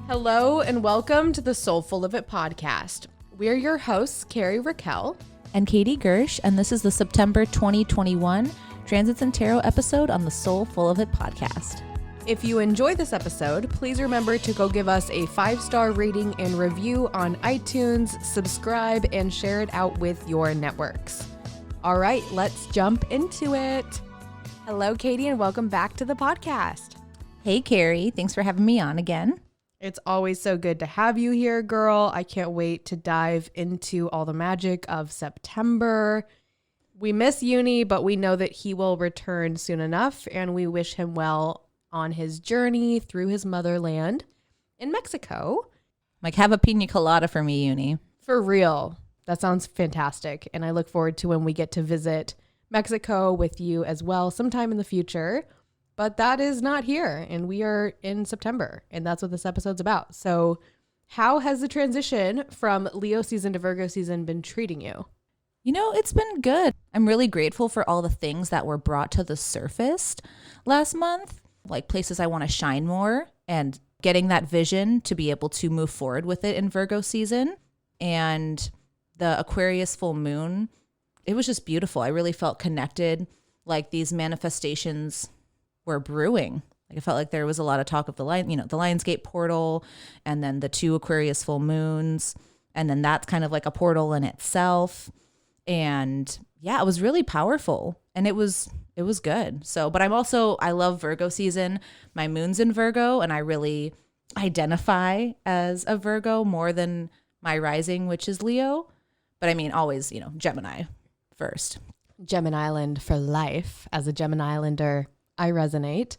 Hello and welcome to the 𝗬𝗲𝗺𝗏𝗏 podcast. We're your hosts, Kari Katie and Katie Gersh, and this is the September 2021 Transits and Tarot episode on the 𝗬𝗲𝗏𝗏 podcast. If you enjoyed this episode, please remember to go give us a 5-star rating and review on iTunes, subscribe, and share it out with your networks. All right, let's jump into it. Hello, Katie, and welcome back to the podcast. Hey, Kari. Thanks for having me on again. It's always so good to have you here, girl. I can't wait to dive into all the magic of September. We miss Uni, but we know that he will return soon enough, and we wish him well on his journey through his motherland in Mexico. Like, have a piña colada for me, Uni. For real. That sounds fantastic, and I look forward to when we get to visit Mexico with you as well sometime in the future. But that is not here, and we are in September, and that's what this episode's about. So how has the transition from Leo season to Virgo season been treating you? You know, it's been good. I'm really grateful for all the things that were brought to the surface last month, like places I want to shine more and getting that vision to be able to move forward with it in Virgo season. And the Aquarius full moon, it was just beautiful. I really felt connected, like these manifestations were brewing. Like I felt like there was a lot of talk of the Lionsgate portal, and then the 2 Aquarius full moons, and then that's kind of like a portal in itself. And yeah, it was really powerful, and it was good. So, but I love Virgo season. My moon's in Virgo, and I really identify as a Virgo more than my rising, which is Leo. But I mean, always, Gemini first. Gemini Island for life. As a Gemini Islander, I resonate.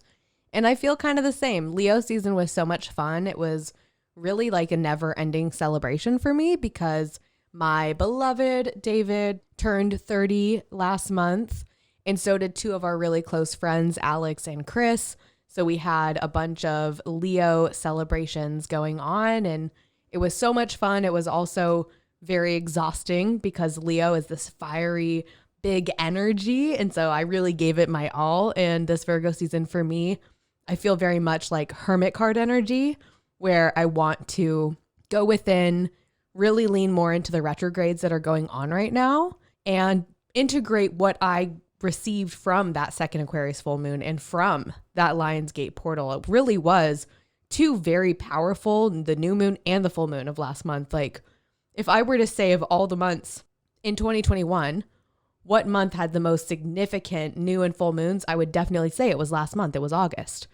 And I feel kind of the same. Leo season was so much fun. It was really like a never-ending celebration for me because my beloved David turned 30 last month. And so did 2 of our really close friends, Alex and Chris. So we had a bunch of Leo celebrations going on, and it was so much fun. It was also very exhausting because Leo is this fiery, big energy. And so I really gave it my all. And this Virgo season for me, I feel very much like hermit card energy, where I want to go within, really lean more into the retrogrades that are going on right now, and integrate what I received from that second Aquarius full moon and from that Lionsgate portal. It really was 2 very powerful, the new moon and the full moon of last month. Like, if I were to say of all the months in 2021, what month had the most significant new and full moons, I would definitely say it was last month. It was August.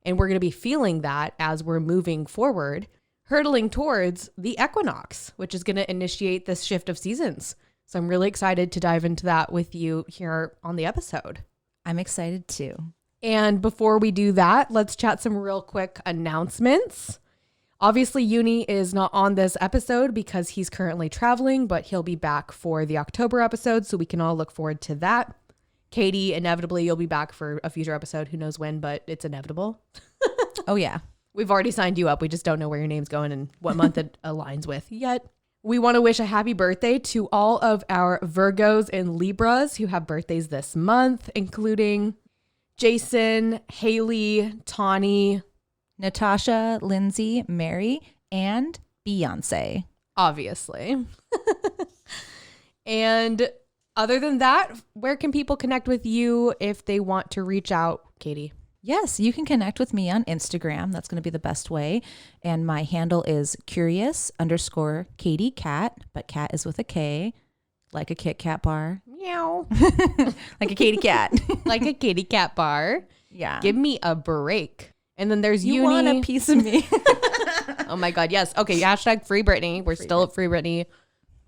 And we're going to be feeling that as we're moving forward, hurtling towards the equinox, which is going to initiate this shift of seasons. So I'm really excited to dive into that with you here on the episode. I'm excited too. And before we do that, let's chat some real quick announcements. Obviously, Uni is not on this episode because he's currently traveling, but he'll be back for the October episode, so we can all look forward to that. Katie, inevitably, you'll be back for a future episode. Who knows when, but it's inevitable. Oh, yeah. We've already signed you up. We just don't know where your name's going and what month it aligns with yet. We want to wish a happy birthday to all of our Virgos and Libras who have birthdays this month, including Jason, Haley, Tawny, Natasha, Lindsay, Mary, and Beyonce. Obviously. And other than that, where can people connect with you if they want to reach out, Katie? Yes, you can connect with me on Instagram. That's going to be the best way. And my handle is curious_Katie_cat, but cat is with a K, like a Kit Kat bar. Meow. Like a Katie cat. Like a kitty cat bar. Yeah. Give me a break. And then there's You Uni. want a piece of me. Oh my God, yes. Okay, hashtag Free Britney. We're still at Free Britney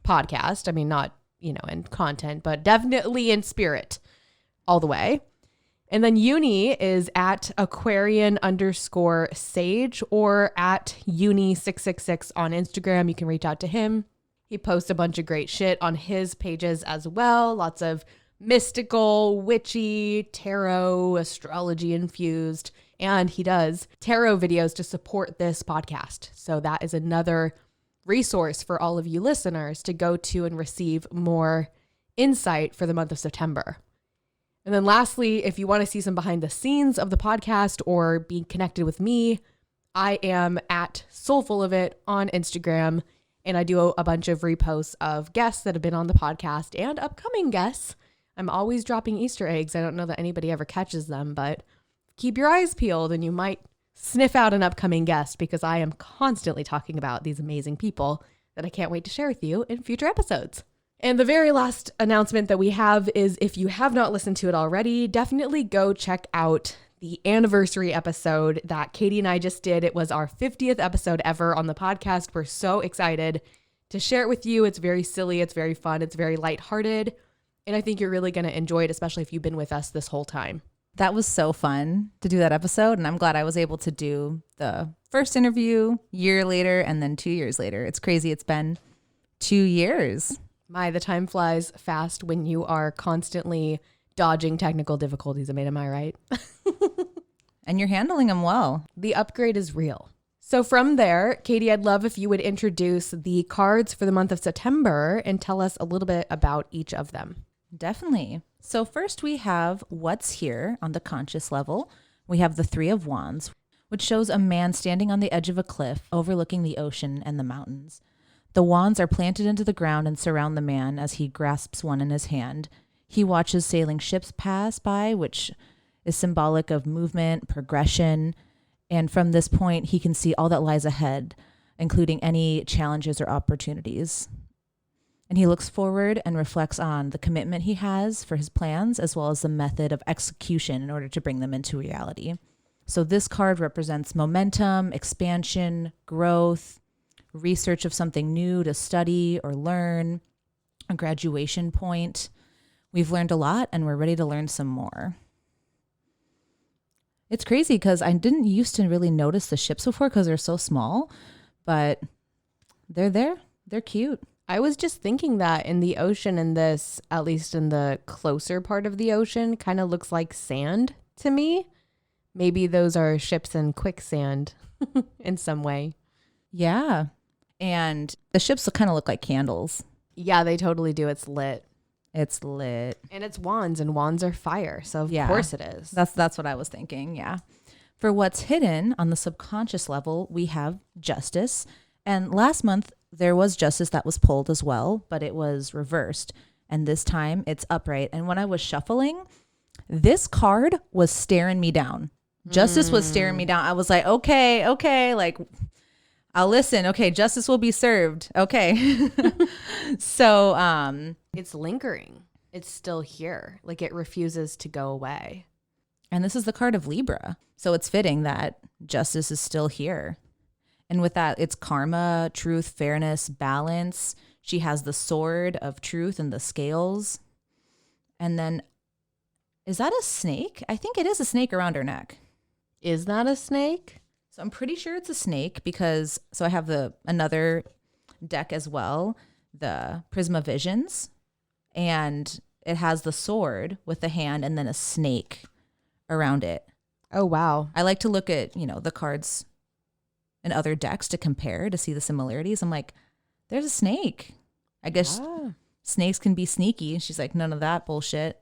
podcast. I mean, not, in content, but definitely in spirit all the way. And then Uni is at Aquarian_Sage or at Uni666 on Instagram. You can reach out to him. He posts a bunch of great shit on his pages as well. Lots of mystical, witchy, tarot, astrology infused. And he does tarot videos to support this podcast. So that is another resource for all of you listeners to go to and receive more insight for the month of September. And then lastly, if you want to see some behind the scenes of the podcast or be connected with me, I am at @SoulfulOfIt on Instagram, and I do a bunch of reposts of guests that have been on the podcast and upcoming guests. I'm always dropping Easter eggs. I don't know that anybody ever catches them, but keep your eyes peeled and you might sniff out an upcoming guest because I am constantly talking about these amazing people that I can't wait to share with you in future episodes. And the very last announcement that we have is, if you have not listened to it already, definitely go check out the anniversary episode that Katie and I just did. It was our 50th episode ever on the podcast. We're so excited to share it with you. It's very silly. It's very fun. It's very lighthearted. And I think you're really going to enjoy it, especially if you've been with us this whole time. That was so fun to do that episode. And I'm glad I was able to do the first interview year later and then 2 years later. It's crazy. It's been 2 years. The time flies fast when you are constantly dodging technical difficulties. Am I right? And you're handling them well. The upgrade is real. So from there, Katie, I'd love if you would introduce the cards for the month of September and tell us a little bit about each of them. Definitely. So first we have what's here on the conscious level. We have the 3 of Wands, which shows a man standing on the edge of a cliff overlooking the ocean and the mountains. The wands are planted into the ground and surround the man as he grasps one in his hand. He watches sailing ships pass by, which is symbolic of movement, progression. And from this point, he can see all that lies ahead, including any challenges or opportunities. And he looks forward and reflects on the commitment he has for his plans, as well as the method of execution in order to bring them into reality. So this card represents momentum, expansion, growth, research of something new to study or learn, a graduation point. We've learned a lot and we're ready to learn some more. It's crazy because I didn't used to really notice the ships before because they're so small, but they're there. They're cute. I was just thinking that in the ocean, in this, at least in the closer part of the ocean, kind of looks like sand to me. Maybe those are ships in quicksand in some way. Yeah. And the ships kind of look like candles. Yeah, they totally do. It's lit. It's lit. And it's wands, and wands are fire. So of course it is. That's what I was thinking. Yeah. For what's hidden on the subconscious level, we have justice. And last month there was justice that was pulled as well, but it was reversed. And this time it's upright. And when I was shuffling, this card was staring me down. Justice was staring me down. I was like, okay, like I'll listen. Okay, justice will be served. Okay. So it's lingering. It's still here. Like it refuses to go away. And this is the card of Libra. So it's fitting that justice is still here. And with that, it's karma, truth, fairness, balance. She has the sword of truth and the scales. And then, is that a snake? I think it is a snake around her neck. Is that a snake? So I'm pretty sure it's a snake because, so I have another deck as well, the Prisma Visions. And it has the sword with the hand and then a snake around it. Oh, wow. I like to look at, the cards in other decks to compare to see the similarities. I'm like, there's a snake. I guess snakes can be sneaky. She's like, none of that bullshit.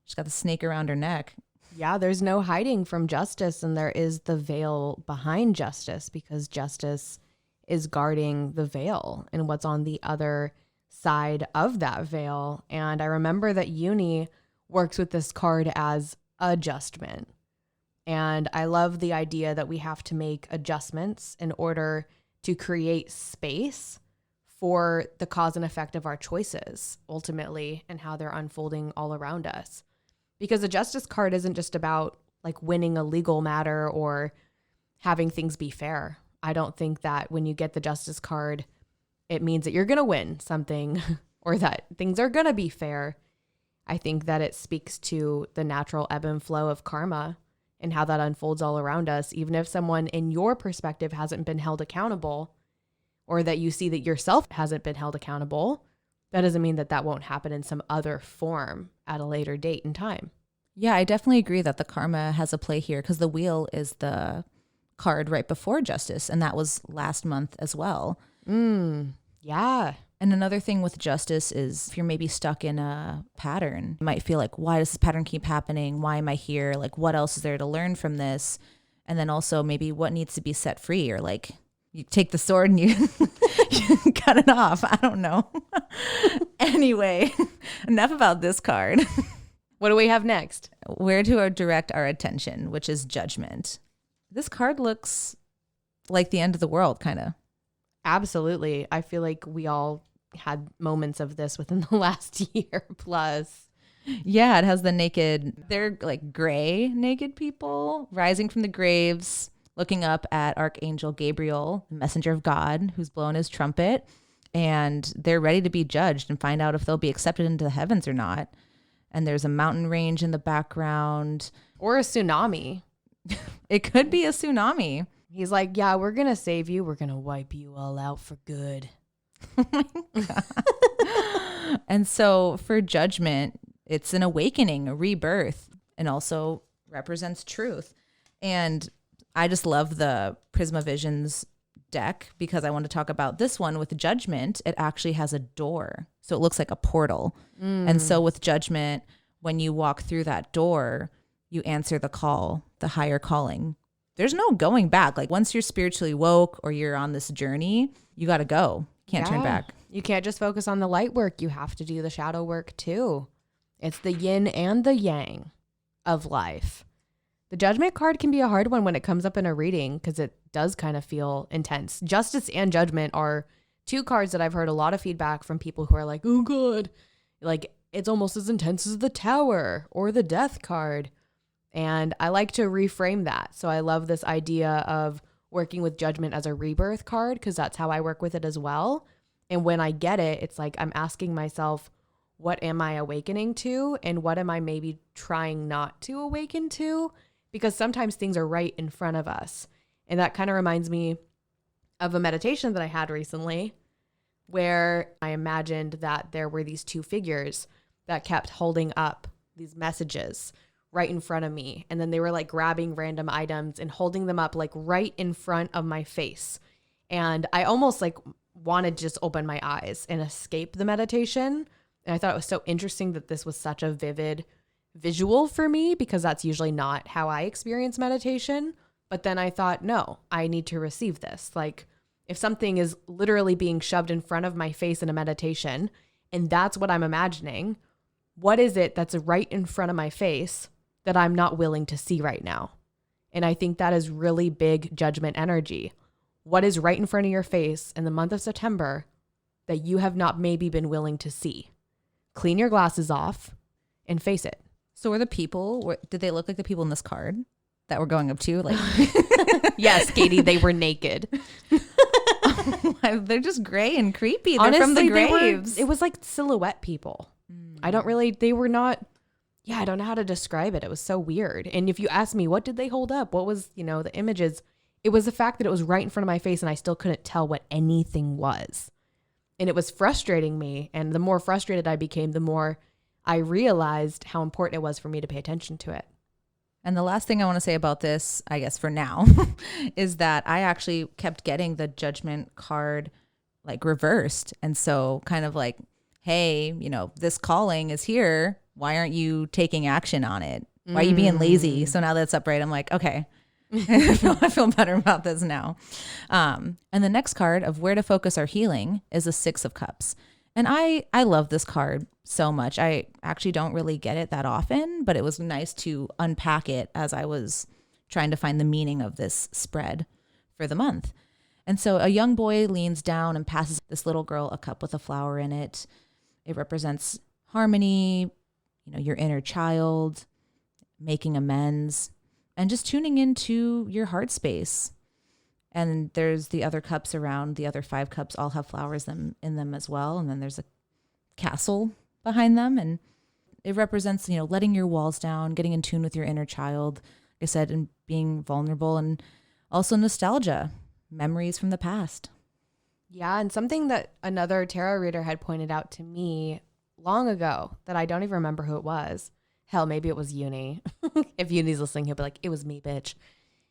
She's got the snake around her neck. Yeah, there's no hiding from justice, and there is the veil behind justice because justice is guarding the veil and what's on the other side of that veil. And I remember that Uni works with this card as adjustment. And I love the idea that we have to make adjustments in order to create space for the cause and effect of our choices ultimately and how they're unfolding all around us. Because the justice card isn't just about like winning a legal matter or having things be fair. I don't think that when you get the justice card, it means that you're going to win something or that things are going to be fair. I think that it speaks to the natural ebb and flow of karma and how that unfolds all around us. Even if someone in your perspective hasn't been held accountable, or that you see that yourself hasn't been held accountable, that doesn't mean that that won't happen in some other form at a later date and time. Yeah, I definitely agree that the karma has a play here because the wheel is the card right before justice. And that was last month as well. Yeah. And another thing with justice is if you're maybe stuck in a pattern, you might feel like, why does this pattern keep happening? Why am I here? Like, what else is there to learn from this? And then also maybe what needs to be set free, or like you take the sword and you, you cut it off. I don't know. Anyway, enough about this card. What do we have next? Where to direct our attention, which is judgment. This card looks like the end of the world, kind of. Absolutely. I feel like we all had moments of this within the last year plus. Yeah, it has the naked, they're like gray naked people rising from the graves, looking up at Archangel Gabriel, the messenger of God, who's blowing his trumpet. And they're ready to be judged and find out if they'll be accepted into the heavens or not. And there's a mountain range in the background. Or a tsunami. It could be a tsunami. He's like, yeah, we're going to save you. We're going to wipe you all out for good. Oh my God. And so for judgment, it's an awakening, a rebirth, and also represents truth. And I just love the Prisma Visions deck because I want to talk about this one with judgment. It actually has a door. So it looks like a portal. And so with judgment, when you walk through that door, you answer the call, the higher calling. There's no going back. Like once you're spiritually woke or you're on this journey, you got to go. Can't turn back. You can't just focus on the light work. You have to do the shadow work too. It's the yin and the yang of life. The judgment card can be a hard one when it comes up in a reading because it does kind of feel intense. Justice and judgment are two cards that I've heard a lot of feedback from people who are like, oh God, like it's almost as intense as the Tower or the Death card. And I like to reframe that. So I love this idea of working with judgment as a rebirth card because that's how I work with it as well. And when I get it, it's like I'm asking myself, what am I awakening to? And what am I maybe trying not to awaken to? Because sometimes things are right in front of us. And that kind of reminds me of a meditation that I had recently where I imagined that there were these two figures that kept holding up these messages right in front of me. And then they were like grabbing random items and holding them up like right in front of my face. And I almost like wanted to just open my eyes and escape the meditation. And I thought it was so interesting that this was such a vivid visual for me because that's usually not how I experience meditation. But then I thought, no, I need to receive this. Like if something is literally being shoved in front of my face in a meditation, and that's what I'm imagining, what is it that's right in front of my face that I'm not willing to see right now? And I think that is really big judgment energy. What is right in front of your face in the month of September that you have not maybe been willing to see? Clean your glasses off and face it. So were the people, did they look like the people in this card that we're going up to? Like, yes, Katie, they were naked. They're just gray and creepy. They're Honestly, from the graves. It was like silhouette people. They were not, I don't know how to describe it. It was so weird. And if you ask me, what did they hold up? What was, the images? It was the fact that it was right in front of my face and I still couldn't tell what anything was. And it was frustrating me. And the more frustrated I became, the more I realized how important it was for me to pay attention to it. And the last thing I want to say about this, I guess for now, is that I actually kept getting the judgment card like reversed. And so kind of like, hey, this calling is here. Why aren't you taking action on it? Why are you being lazy? So now that's upright, I'm like, okay, I feel better about this now. And the next card of where to focus our healing is a 6 of Cups. And I love this card so much. I actually don't really get it that often, but it was nice to unpack it as I was trying to find the meaning of this spread for the month. And so a young boy leans down and passes this little girl a cup with a flower in it. It represents harmony, your inner child, making amends, and just tuning into your heart space. And there's the other cups around. The other 5 cups all have flowers in them as well. And then there's a castle behind them. And it represents, letting your walls down, getting in tune with your inner child, like I said, and being vulnerable, and also nostalgia, memories from the past. Yeah, and something that another tarot reader had pointed out to me long ago that I don't even remember who it was. Hell, maybe it was Uni. If Uni's listening, he'll be like, it was me, bitch.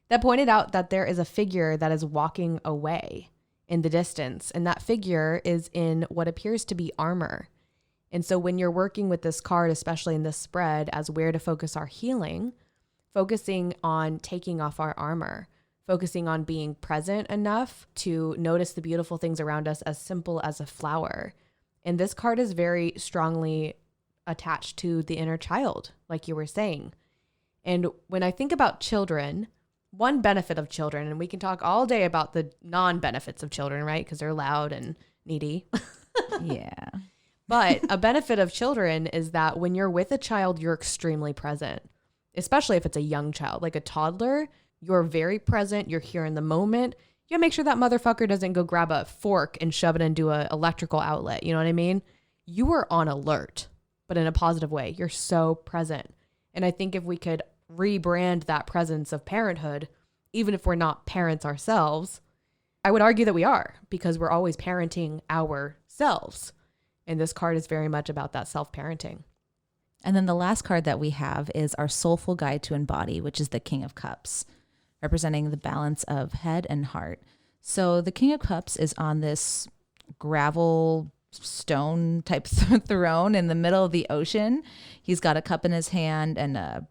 That pointed out that there is a figure that is walking away in the distance. And that figure is in what appears to be armor. And so when you're working with this card, especially in this spread, as where to focus our healing, focusing on taking off our armor, focusing on being present enough to notice the beautiful things around us, as simple as a flower. And this card is very strongly attached to the inner child, like you were saying. And when I think about children, one benefit of children, and we can talk all day about the non-benefits of children, right? Because they're loud and needy. Yeah. But a benefit of children is that when you're with a child, you're extremely present, especially if it's a young child, like a toddler. You're very present. You're here in the moment. You gotta make sure that motherfucker doesn't go grab a fork and shove it into an electrical outlet. You know what I mean? You are on alert, but in a positive way. You're so present. And I think if we could rebrand that presence of parenthood, even if we're not parents ourselves, I would argue that we are, because we're always parenting ourselves. And this card is very much about that self-parenting. And then the last card that we have is our soulful guide to embody, which is the King of Cups, representing the balance of head and heart. So the King of Cups is on this gravel stone type throne in the middle of the ocean. He's got a cup in his hand and a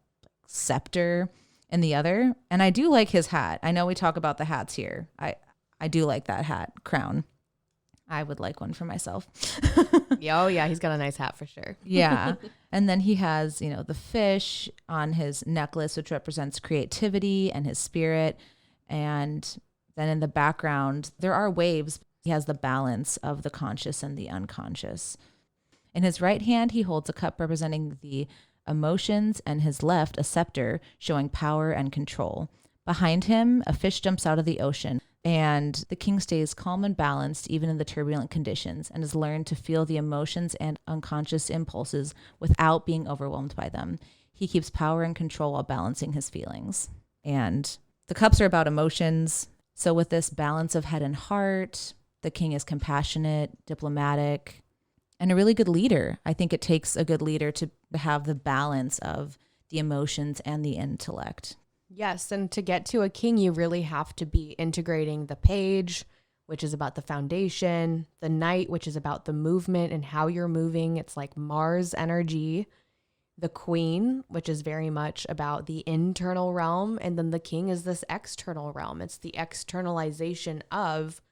scepter in the other. And I do like his hat. I know we talk about the hats here. I do like that hat crown. I would like one for myself. Oh yeah, he's got a nice hat for sure. Yeah. And then he has, the fish on his necklace, which represents creativity and his spirit. And then in the background, there are waves. He has the balance of the conscious and the unconscious. In his right hand, he holds a cup representing the emotions, and his left, a scepter showing power and control. Behind him, a fish jumps out of the ocean. And the king stays calm and balanced even in the turbulent conditions, and has learned to feel the emotions and unconscious impulses without being overwhelmed by them. He keeps power and control while balancing his feelings. And the cups are about emotions. So with this balance of head and heart, the king is compassionate, diplomatic, and a really good leader. I think it takes a good leader to have the balance of the emotions and the intellect. Yes, and to get to a king, you really have to be integrating the page, which is about the foundation, the knight, which is about the movement and how you're moving. It's like Mars energy, the queen, which is very much about the internal realm, and then the king is this external realm. It's the externalization of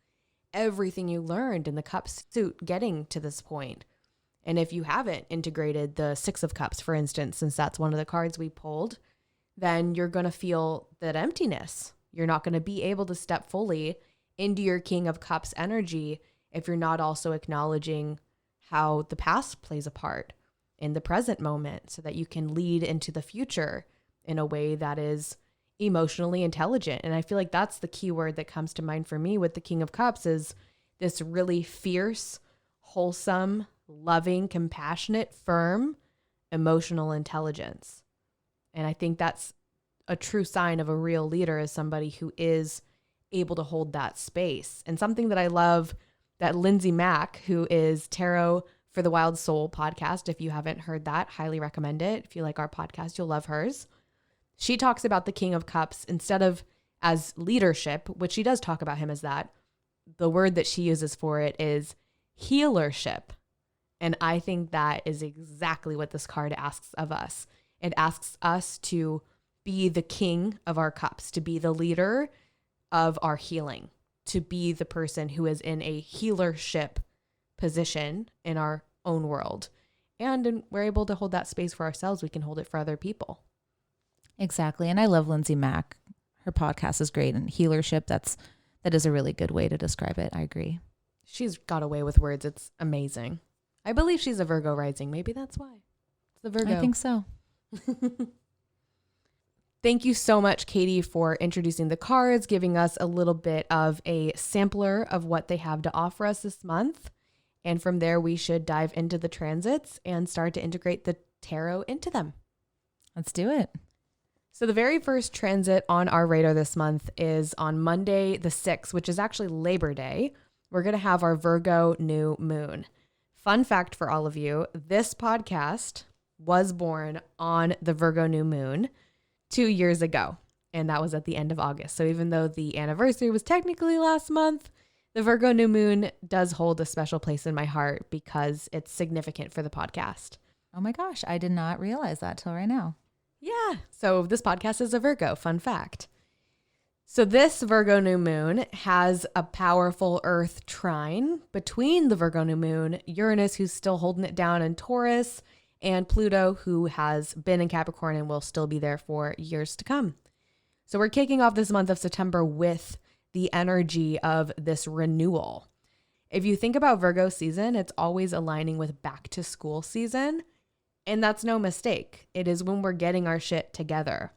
everything you learned in the cup suit getting to this point. And if you haven't integrated the Six of Cups, for instance, since that's one of the cards we pulled, then you're going to feel that emptiness. You're not going to be able to step fully into your King of Cups energy if you're not also acknowledging how the past plays a part in the present moment, so that you can lead into the future in a way that is emotionally intelligent. And I feel like that's the key word that comes to mind for me with the King of Cups, is this really fierce, wholesome, loving, compassionate, firm, emotional intelligence. And I think that's a true sign of a real leader, is somebody who is able to hold that space. And something that I love that Lindsay Mack, who is Tarot for the Wild Soul podcast, if you haven't heard that, highly recommend it. If you like our podcast, you'll love hers. She talks about the King of Cups instead of as leadership, which she does talk about him as that. The word that she uses for it is healership. And I think that is exactly what this card asks of us. It asks us to be the king of our cups, to be the leader of our healing, to be the person who is in a healership position in our own world. And we're able to hold that space for ourselves. We can hold it for other people. Exactly. And I love Lindsay Mack. Her podcast is great. And healership, that is a really good way to describe it. I agree. She's got a way with words. It's amazing. I believe she's a Virgo rising. Maybe that's why. It's the Virgo. I think so. Thank you so much, Katie, for introducing the cards, giving us a little bit of a sampler of what they have to offer us this month. And from there, we should dive into the transits and start to integrate the tarot into them. Let's do it. So the very first transit on our radar this month is on Monday the 6th, which is actually Labor Day. We're going to have our Virgo New Moon. Fun fact for all of you, this podcast was born on the Virgo New Moon 2 years ago, and that was at the end of August. So even though the anniversary was technically last month, the Virgo New Moon does hold a special place in my heart because it's significant for the podcast. Oh my gosh, I did not realize that till right now. Yeah. So this podcast is a Virgo, fun fact. So this Virgo new moon has a powerful Earth trine between the Virgo new moon, Uranus, who's still holding it down in Taurus, and Pluto, who has been in Capricorn and will still be there for years to come. So we're kicking off this month of September with the energy of this renewal. If you think about Virgo season, it's always aligning with back to school season. And that's no mistake. It is when we're getting our shit together.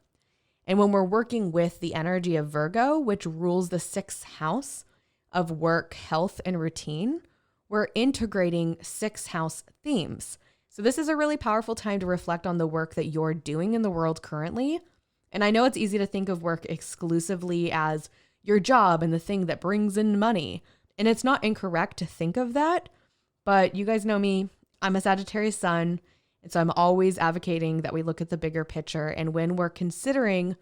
And when we're working with the energy of Virgo, which rules the 6th house of work, health, and routine, we're integrating 6th house themes. So this is a really powerful time to reflect on the work that you're doing in the world currently. And I know it's easy to think of work exclusively as your job and the thing that brings in money. And it's not incorrect to think of that, but you guys know me, I'm a Sagittarius sun. And so I'm always advocating that we look at the bigger picture. And when we're considering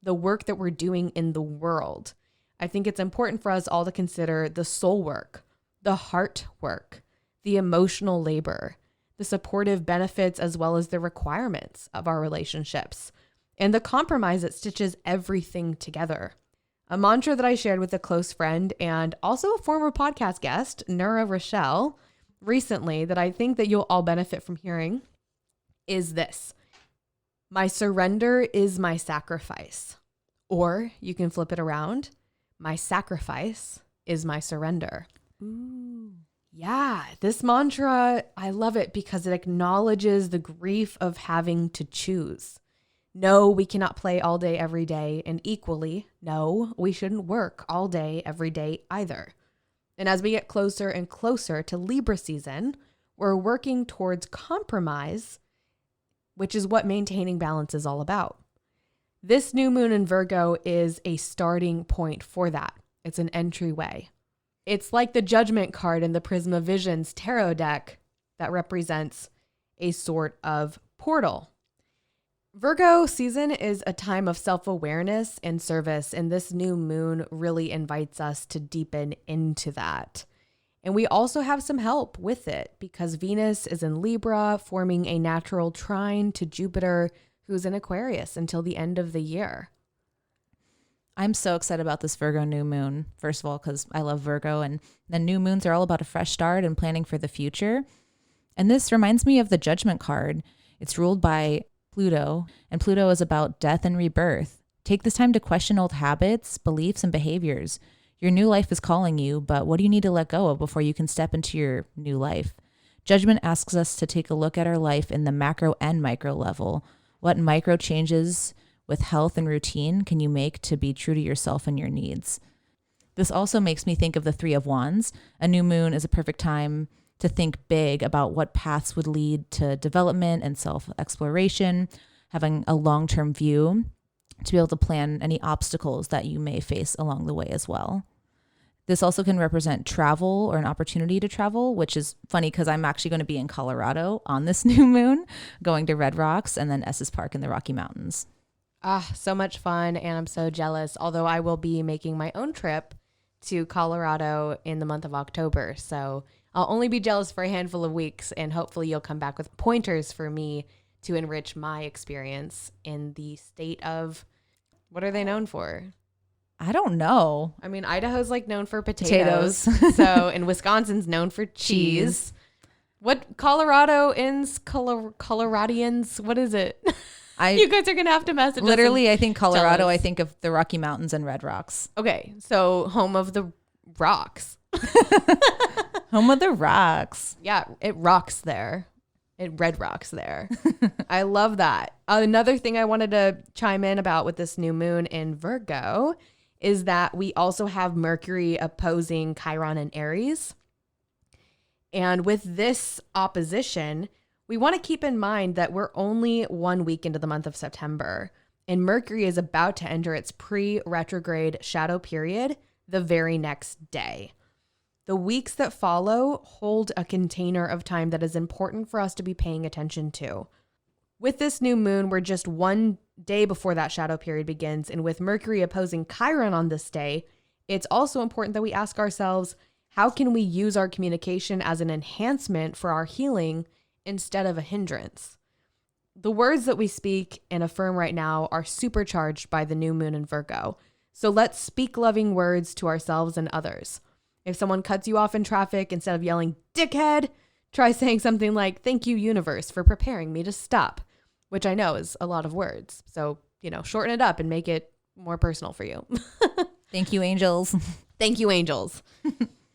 the work that we're doing in the world, I think it's important for us all to consider the soul work, the heart work, the emotional labor, the supportive benefits, as well as the requirements of our relationships, and the compromise that stitches everything together. A mantra that I shared with a close friend and also a former podcast guest, 𝗦𝗲𝗽𝗁𝗀𝗀, recently that I think that you'll all benefit from hearing is this: my surrender is my sacrifice. Or you can flip it around: my sacrifice is my surrender. Ooh. Yeah, this mantra, I love it because it acknowledges the grief of having to choose. No, we cannot play all day, every day. And equally, no, we shouldn't work all day, every day either. And as we get closer and closer to Libra season, we're working towards compromise, which is what maintaining balance is all about. This new moon in Virgo is a starting point for that. It's an entryway. It's like the Judgment card in the Prism of Visions tarot deck that represents a sort of portal. Virgo season is a time of self-awareness and service, and this new moon really invites us to deepen into that. And we also have some help with it because Venus is in Libra, forming a natural trine to Jupiter, who's in Aquarius until the end of the year. I'm so excited about this Virgo new moon, first of all, because I love Virgo, and the new moons are all about a fresh start and planning for the future. And this reminds me of the Judgment card. It's ruled by Pluto, and Pluto is about death and rebirth. Take this time to question old habits, beliefs, and behaviors. Your new life is calling you, but what do you need to let go of before you can step into your new life? Judgment asks us to take a look at our life in the macro and micro level. What micro changes with health and routine can you make to be true to yourself and your needs? This also makes me think of the Three of Wands. A new moon is a perfect time to think big about what paths would lead to development and self-exploration, having a long-term view to be able to plan any obstacles that you may face along the way as well. This also can represent travel or an opportunity to travel, which is funny because I'm actually going to be in Colorado on this new moon, going to Red Rocks and then Estes Park in the Rocky Mountains. Ah, so much fun, and I'm so jealous, although I will be making my own trip to Colorado in the month of October. So I'll only be jealous for a handful of weeks, and hopefully you'll come back with pointers for me to enrich my experience in the state of, what are they known for? I don't know. I mean, Idaho's like known for potatoes. So, and Wisconsin's known for cheese. What Coloradians, what is it? You guys are going to have to message us. Literally, I think Colorado, I think of the Rocky Mountains and Red Rocks. Okay, so home of the rocks. Home of the rocks. Yeah, it rocks there. It red rocks there. I love that. Another thing I wanted to chime in about with this new moon in Virgo is that we also have Mercury opposing Chiron in Aries. And with this opposition, we want to keep in mind that we're only 1 week into the month of September, and Mercury is about to enter its pre-retrograde shadow period the very next day. The weeks that follow hold a container of time that is important for us to be paying attention to. With this new moon, we're just 1 day before that shadow period begins, and with Mercury opposing Chiron on this day, it's also important that we ask ourselves, how can we use our communication as an enhancement for our healing instead of a hindrance? The words that we speak and affirm right now are supercharged by the new moon in Virgo. So let's speak loving words to ourselves and others. If someone cuts you off in traffic, instead of yelling, "dickhead," try saying something like, "Thank you, universe, for preparing me to stop," which I know is a lot of words. So, shorten it up and make it more personal for you. Thank you, angels. Thank you, angels.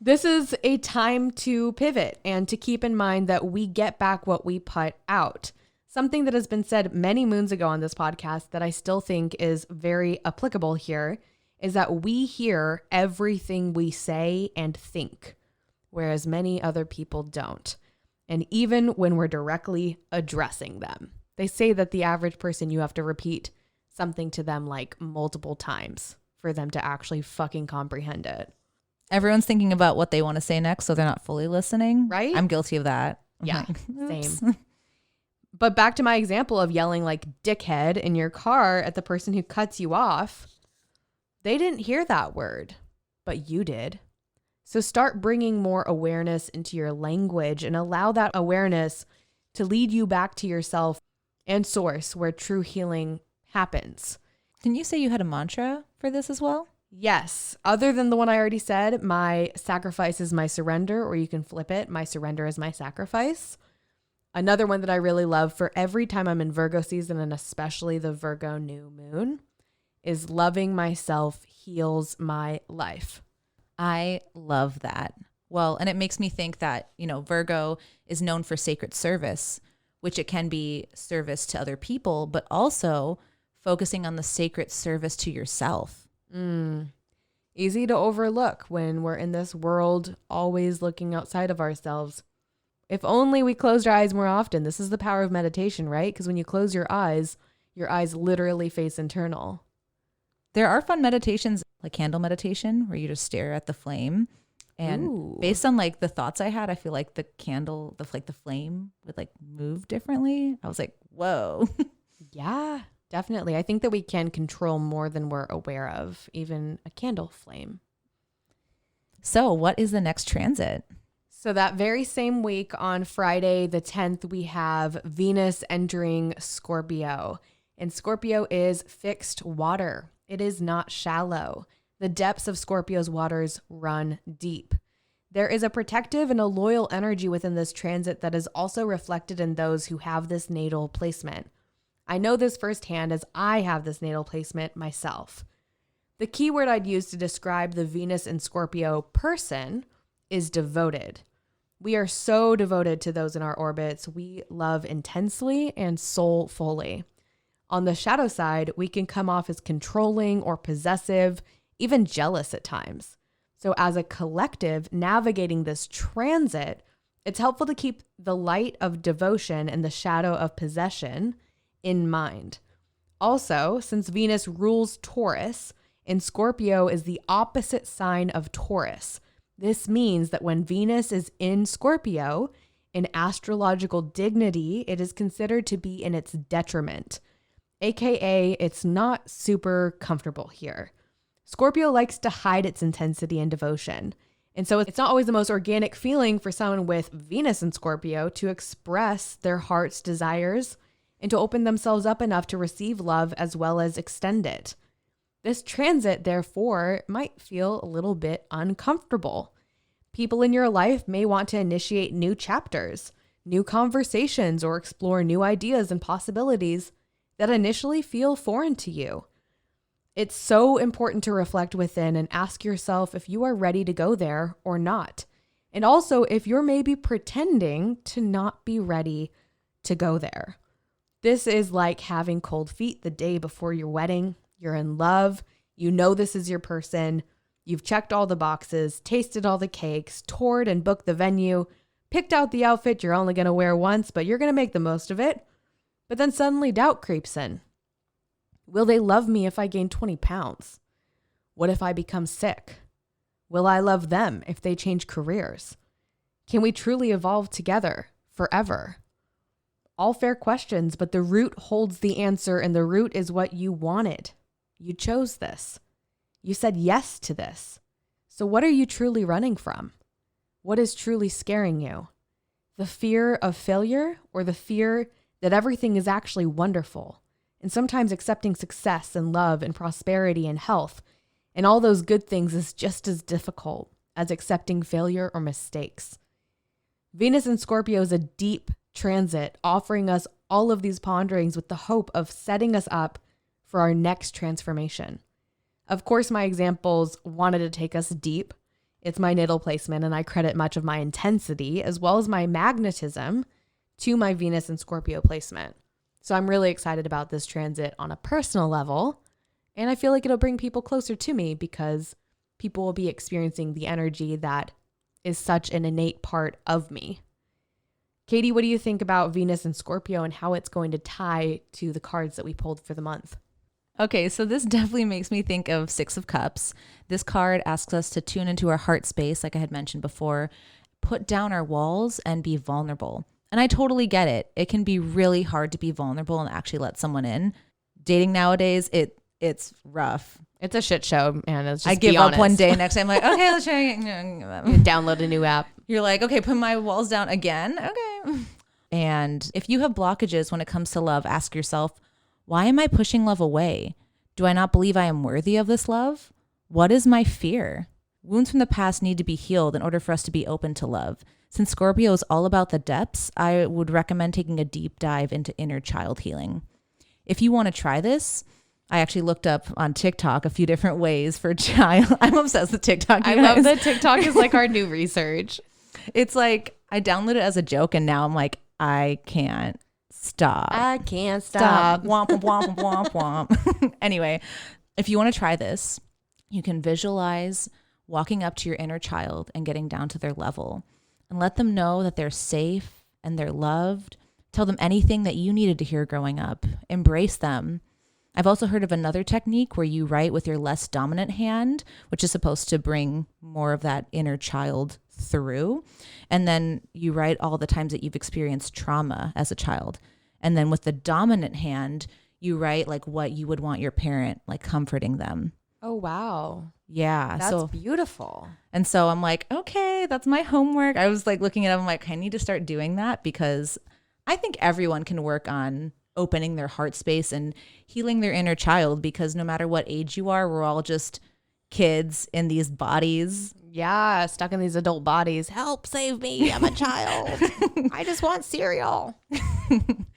This is a time to pivot and to keep in mind that we get back what we put out. Something that has been said many moons ago on this podcast that I still think is very applicable here is that we hear everything we say and think, whereas many other people don't. And even when we're directly addressing them, they say that the average person, you have to repeat something to them like multiple times for them to actually fucking comprehend it. Everyone's thinking about what they want to say next, so they're not fully listening. Right? I'm guilty of that. Yeah, same. But back to my example of yelling like "dickhead" in your car at the person who cuts you off. They didn't hear that word, but you did. So start bringing more awareness into your language and allow that awareness to lead you back to yourself and source where true healing happens. Didn't you say you had a mantra for this as well? Yes. Other than the one I already said, my sacrifice is my surrender, or you can flip it, my surrender is my sacrifice. Another one that I really love for every time I'm in Virgo season, and especially the Virgo New Moon, is loving myself heals my life. I love that. Well, and it makes me think that, Virgo is known for sacred service, which it can be service to other people, but also focusing on the sacred service to yourself. Easy to overlook when we're in this world always looking outside of ourselves. If only we closed our eyes more often. This is the power of meditation, right? Because when you close your eyes literally face internal. There are fun meditations, like candle meditation, where you just stare at the flame. And Ooh. Based on like the thoughts I had, I feel like the candle, the flame would like move differently. I was like, whoa. Yeah, definitely. I think that we can control more than we're aware of, even a candle flame. So what is the next transit? So that very same week on Friday, the 10th, we have Venus entering Scorpio. And Scorpio is fixed water. It is not shallow. The depths of Scorpio's waters run deep. There is a protective and a loyal energy within this transit that is also reflected in those who have this natal placement. I know this firsthand as I have this natal placement myself. The key word I'd use to describe the Venus in Scorpio person is devoted. We are so devoted to those in our orbits. We love intensely and soulfully. On the shadow side, we can come off as controlling or possessive, even jealous at times. So as a collective navigating this transit, it's helpful to keep the light of devotion and the shadow of possession in mind. Also, since Venus rules Taurus and Scorpio is the opposite sign of Taurus, this means that when Venus is in Scorpio, in astrological dignity, it is considered to be in its detriment. AKA, it's not super comfortable here. Scorpio likes to hide its intensity and devotion. And so it's not always the most organic feeling for someone with Venus in Scorpio to express their heart's desires and to open themselves up enough to receive love as well as extend it. This transit, therefore, might feel a little bit uncomfortable. People in your life may want to initiate new chapters, new conversations, or explore new ideas and possibilities that initially feel foreign to you. It's so important to reflect within and ask yourself if you are ready to go there or not. And also if you're maybe pretending to not be ready to go there. This is like having cold feet the day before your wedding. You're in love. You know this is your person. You've checked all the boxes, tasted all the cakes, toured and booked the venue, picked out the outfit you're only going to wear once, but you're going to make the most of it. But then suddenly doubt creeps in. Will they love me if I gain 20 pounds? What if I become sick? Will I love them if they change careers? Can we truly evolve together forever? All fair questions, but the root holds the answer, and the root is what you wanted. You chose this. You said yes to this. So what are you truly running from? What is truly scaring you? The fear of failure or the fear that everything is actually wonderful. And sometimes accepting success and love and prosperity and health and all those good things is just as difficult as accepting failure or mistakes. Venus in Scorpio is a deep transit, offering us all of these ponderings with the hope of setting us up for our next transformation. Of course, my examples wanted to take us deep. It's my natal placement, and I credit much of my intensity as well as my magnetism to my Venus in Scorpio placement. So I'm really excited about this transit on a personal level, and I feel like it'll bring people closer to me because people will be experiencing the energy that is such an innate part of me. Katie, what do you think about Venus in Scorpio and how it's going to tie to the cards that we pulled for the month? Okay, so this definitely makes me think of Six of Cups. This card asks us to tune into our heart space, like I had mentioned before, put down our walls and be vulnerable. And I totally get it. It can be really hard to be vulnerable and actually let someone in. Dating nowadays, it's rough. It's a shit show, man. Let's just I give be up honest. one day, next day I'm like, okay, let's try You download a new app. You're like, okay, put my walls down again. Okay. And if you have blockages when it comes to love, ask yourself, why am I pushing love away? Do I not believe I am worthy of this love? What is my fear? Wounds from the past need to be healed in order for us to be open to love. Since Scorpio is all about the depths, I would recommend taking a deep dive into inner child healing. If you want to try this, I actually looked up on TikTok a few different ways for child. I'm obsessed with TikTok. I love that TikTok is like our new research. It's like I downloaded it as a joke and now I'm like, I can't stop. I can't stop. Womp, womp, womp, womp, womp. Anyway, if you want to try this, you can visualize walking up to your inner child and getting down to their level and let them know that they're safe and they're loved. Tell them anything that you needed to hear growing up. Embrace them. I've also heard of another technique where you write with your less dominant hand, which is supposed to bring more of that inner child through. And then you write all the times that you've experienced trauma as a child. And then with the dominant hand, you write like what you would want your parent, like comforting them. Oh, wow. Yeah. That's beautiful. And so I'm like, okay, that's my homework. I was like looking at it, I'm like, I need to start doing that because I think everyone can work on opening their heart space and healing their inner child because no matter what age you are, we're all just kids in these bodies. Yeah, stuck in these adult bodies. Help, save me. I'm a child. I just want cereal.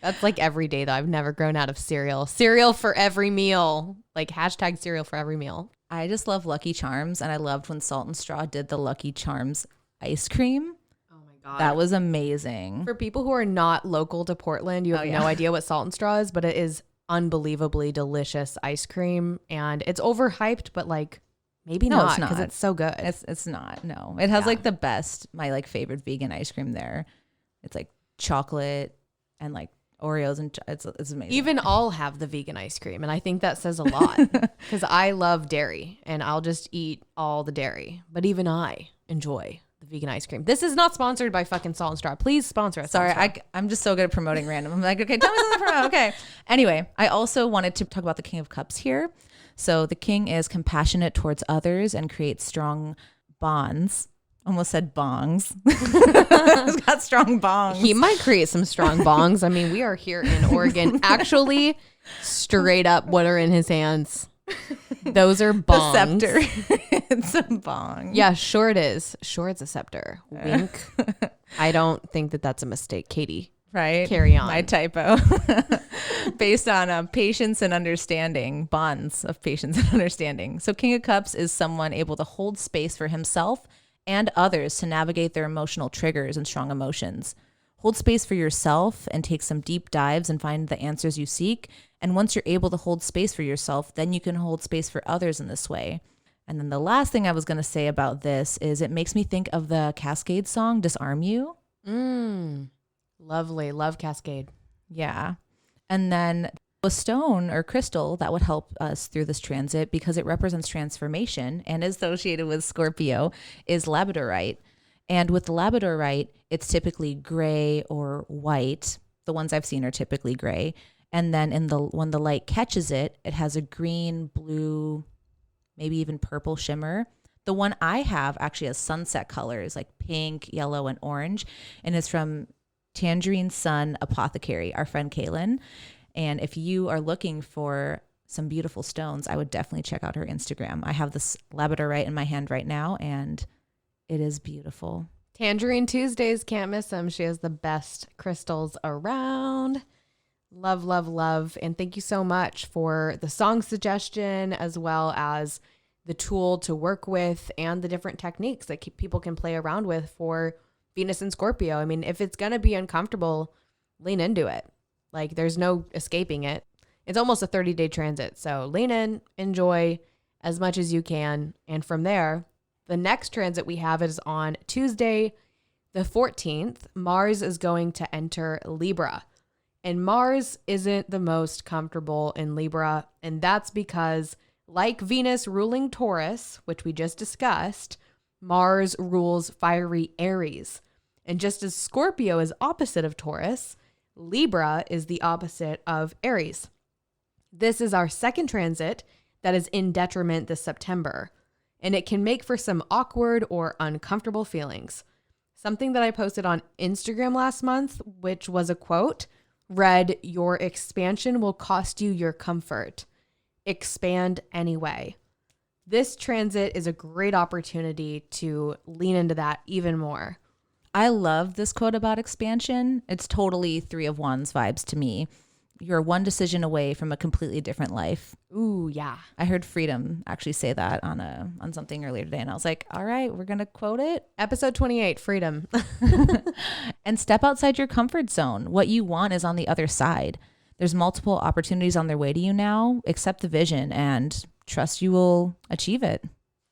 That's like every day, though. I've never grown out of cereal. Cereal for every meal. Like hashtag cereal for every meal. I just love Lucky Charms. And I loved when Salt and Straw did the Lucky Charms ice cream. Oh, my God. That was amazing. For people who are not local to Portland, you have no idea what Salt and Straw is, but it is unbelievably delicious ice cream. And it's overhyped, but like, maybe no, not because it's so good. It's not. No, it has like the best, my like favorite vegan ice cream there. It's like chocolate and like Oreos and it's amazing. Even I'll have the vegan ice cream. And I think that says a lot because I love dairy and I'll just eat all the dairy. But even I enjoy the vegan ice cream. This is not sponsored by fucking Salt and Straw. Please sponsor us. Sorry, I'm just so good at promoting random. I'm like, okay, tell me something to promote. Okay. Anyway, I also wanted to talk about the King of Cups here. So the king is compassionate towards others and creates strong bonds. Almost said bongs. He's got strong bongs. He might create some strong bongs. I mean, we are here in Oregon. Actually, straight up, what are in his hands? Those are bongs. The scepter. It's a bong. Yeah, sure it is. Sure, it's a scepter. Wink. I don't think that that's a mistake, Katie. Right. Carry on. My typo. Based on patience and understanding, bonds of patience and understanding. So King of Cups is someone able to hold space for himself and others to navigate their emotional triggers and strong emotions. Hold space for yourself and take some deep dives and find the answers you seek. And once you're able to hold space for yourself, then you can hold space for others in this way. And then the last thing I was going to say about this is it makes me think of the Cascade song, Disarm You. Lovely. Love Cascade. Yeah. And then a stone or crystal that would help us through this transit because it represents transformation and is associated with Scorpio is labradorite. And with labradorite, it's typically gray or white. The ones I've seen are typically gray. And then when the light catches it, it has a green, blue, maybe even purple shimmer. The one I have actually has sunset colors like pink, yellow, and orange. And it's from Tangerine Sun Apothecary, our friend Kaylin. And if you are looking for some beautiful stones, I would definitely check out her Instagram. I have this labradorite in my hand right now, and it is beautiful. Tangerine Tuesdays, can't miss them. She has the best crystals around. Love, love, love. And thank you so much for the song suggestion, as well as the tool to work with and the different techniques that people can play around with for Venus and Scorpio. I mean, if it's going to be uncomfortable, lean into it. Like, there's no escaping it. It's almost a 30-day transit. So lean in, enjoy as much as you can. And from there, the next transit we have is on Tuesday, the 14th. Mars is going to enter Libra. And Mars isn't the most comfortable in Libra. And that's because, like Venus ruling Taurus, which we just discussed, Mars rules fiery Aries. And just as Scorpio is opposite of Taurus, Libra is the opposite of Aries. This is our second transit that is in detriment this September, and it can make for some awkward or uncomfortable feelings. Something that I posted on Instagram last month, which was a quote, read, "Your expansion will cost you your comfort. Expand anyway." This transit is a great opportunity to lean into that even more. I love this quote about expansion. It's totally Three of Wands vibes to me. You're one decision away from a completely different life. Ooh, yeah. I heard Freedom actually say that on something earlier today, and I was like, all right, we're going to quote it. Episode 28, Freedom. And step outside your comfort zone. What you want is on the other side. There's multiple opportunities on their way to you now. Accept the vision and trust you will achieve it.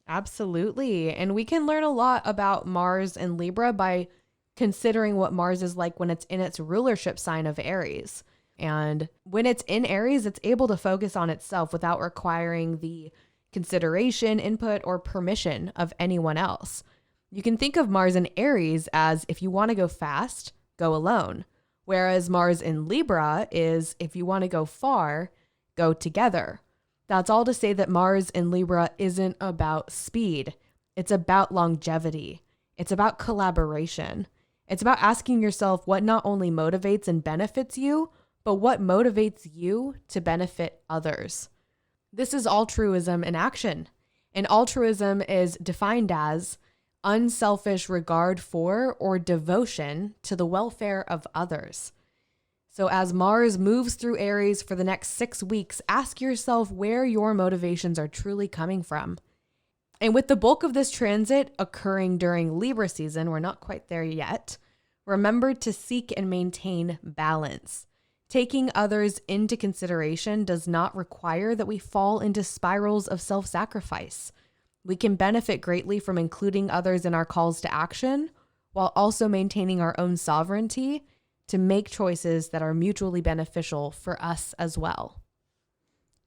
Absolutely. And we can learn a lot about Mars and Libra by considering what Mars is like when it's in its rulership sign of Aries. And when it's in Aries, it's able to focus on itself without requiring the consideration, input, or permission of anyone else. You can think of Mars in Aries as, if you want to go fast, go alone. Whereas Mars in Libra is, if you want to go far, go together. That's all to say that Mars in Libra isn't about speed. It's about longevity. It's about collaboration. It's about asking yourself what not only motivates and benefits you, but what motivates you to benefit others. This is altruism in action. And altruism is defined as unselfish regard for or devotion to the welfare of others. So as Mars moves through Aries for the next 6 weeks, ask yourself where your motivations are truly coming from. And with the bulk of this transit occurring during Libra season, we're not quite there yet, remember to seek and maintain balance. Taking others into consideration does not require that we fall into spirals of self-sacrifice. We can benefit greatly from including others in our calls to action, while also maintaining our own sovereignty to make choices that are mutually beneficial for us as well.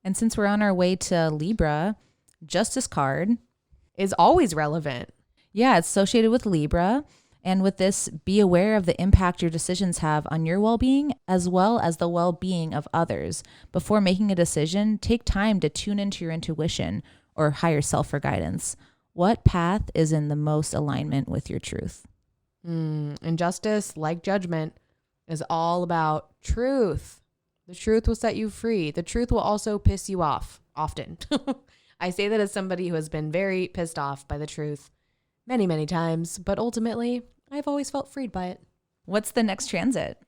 And since we're on our way to Libra, Justice card is always relevant. Yeah, it's associated with Libra. And with this, be aware of the impact your decisions have on your well-being as well as the well-being of others. Before making a decision, take time to tune into your intuition or higher self for guidance. What path is in the most alignment with your truth? And justice, like judgment, is all about truth. The truth will set you free. The truth will also piss you off often. I say that as somebody who has been very pissed off by the truth many, many times, but ultimately I've always felt freed by it. What's the next transit?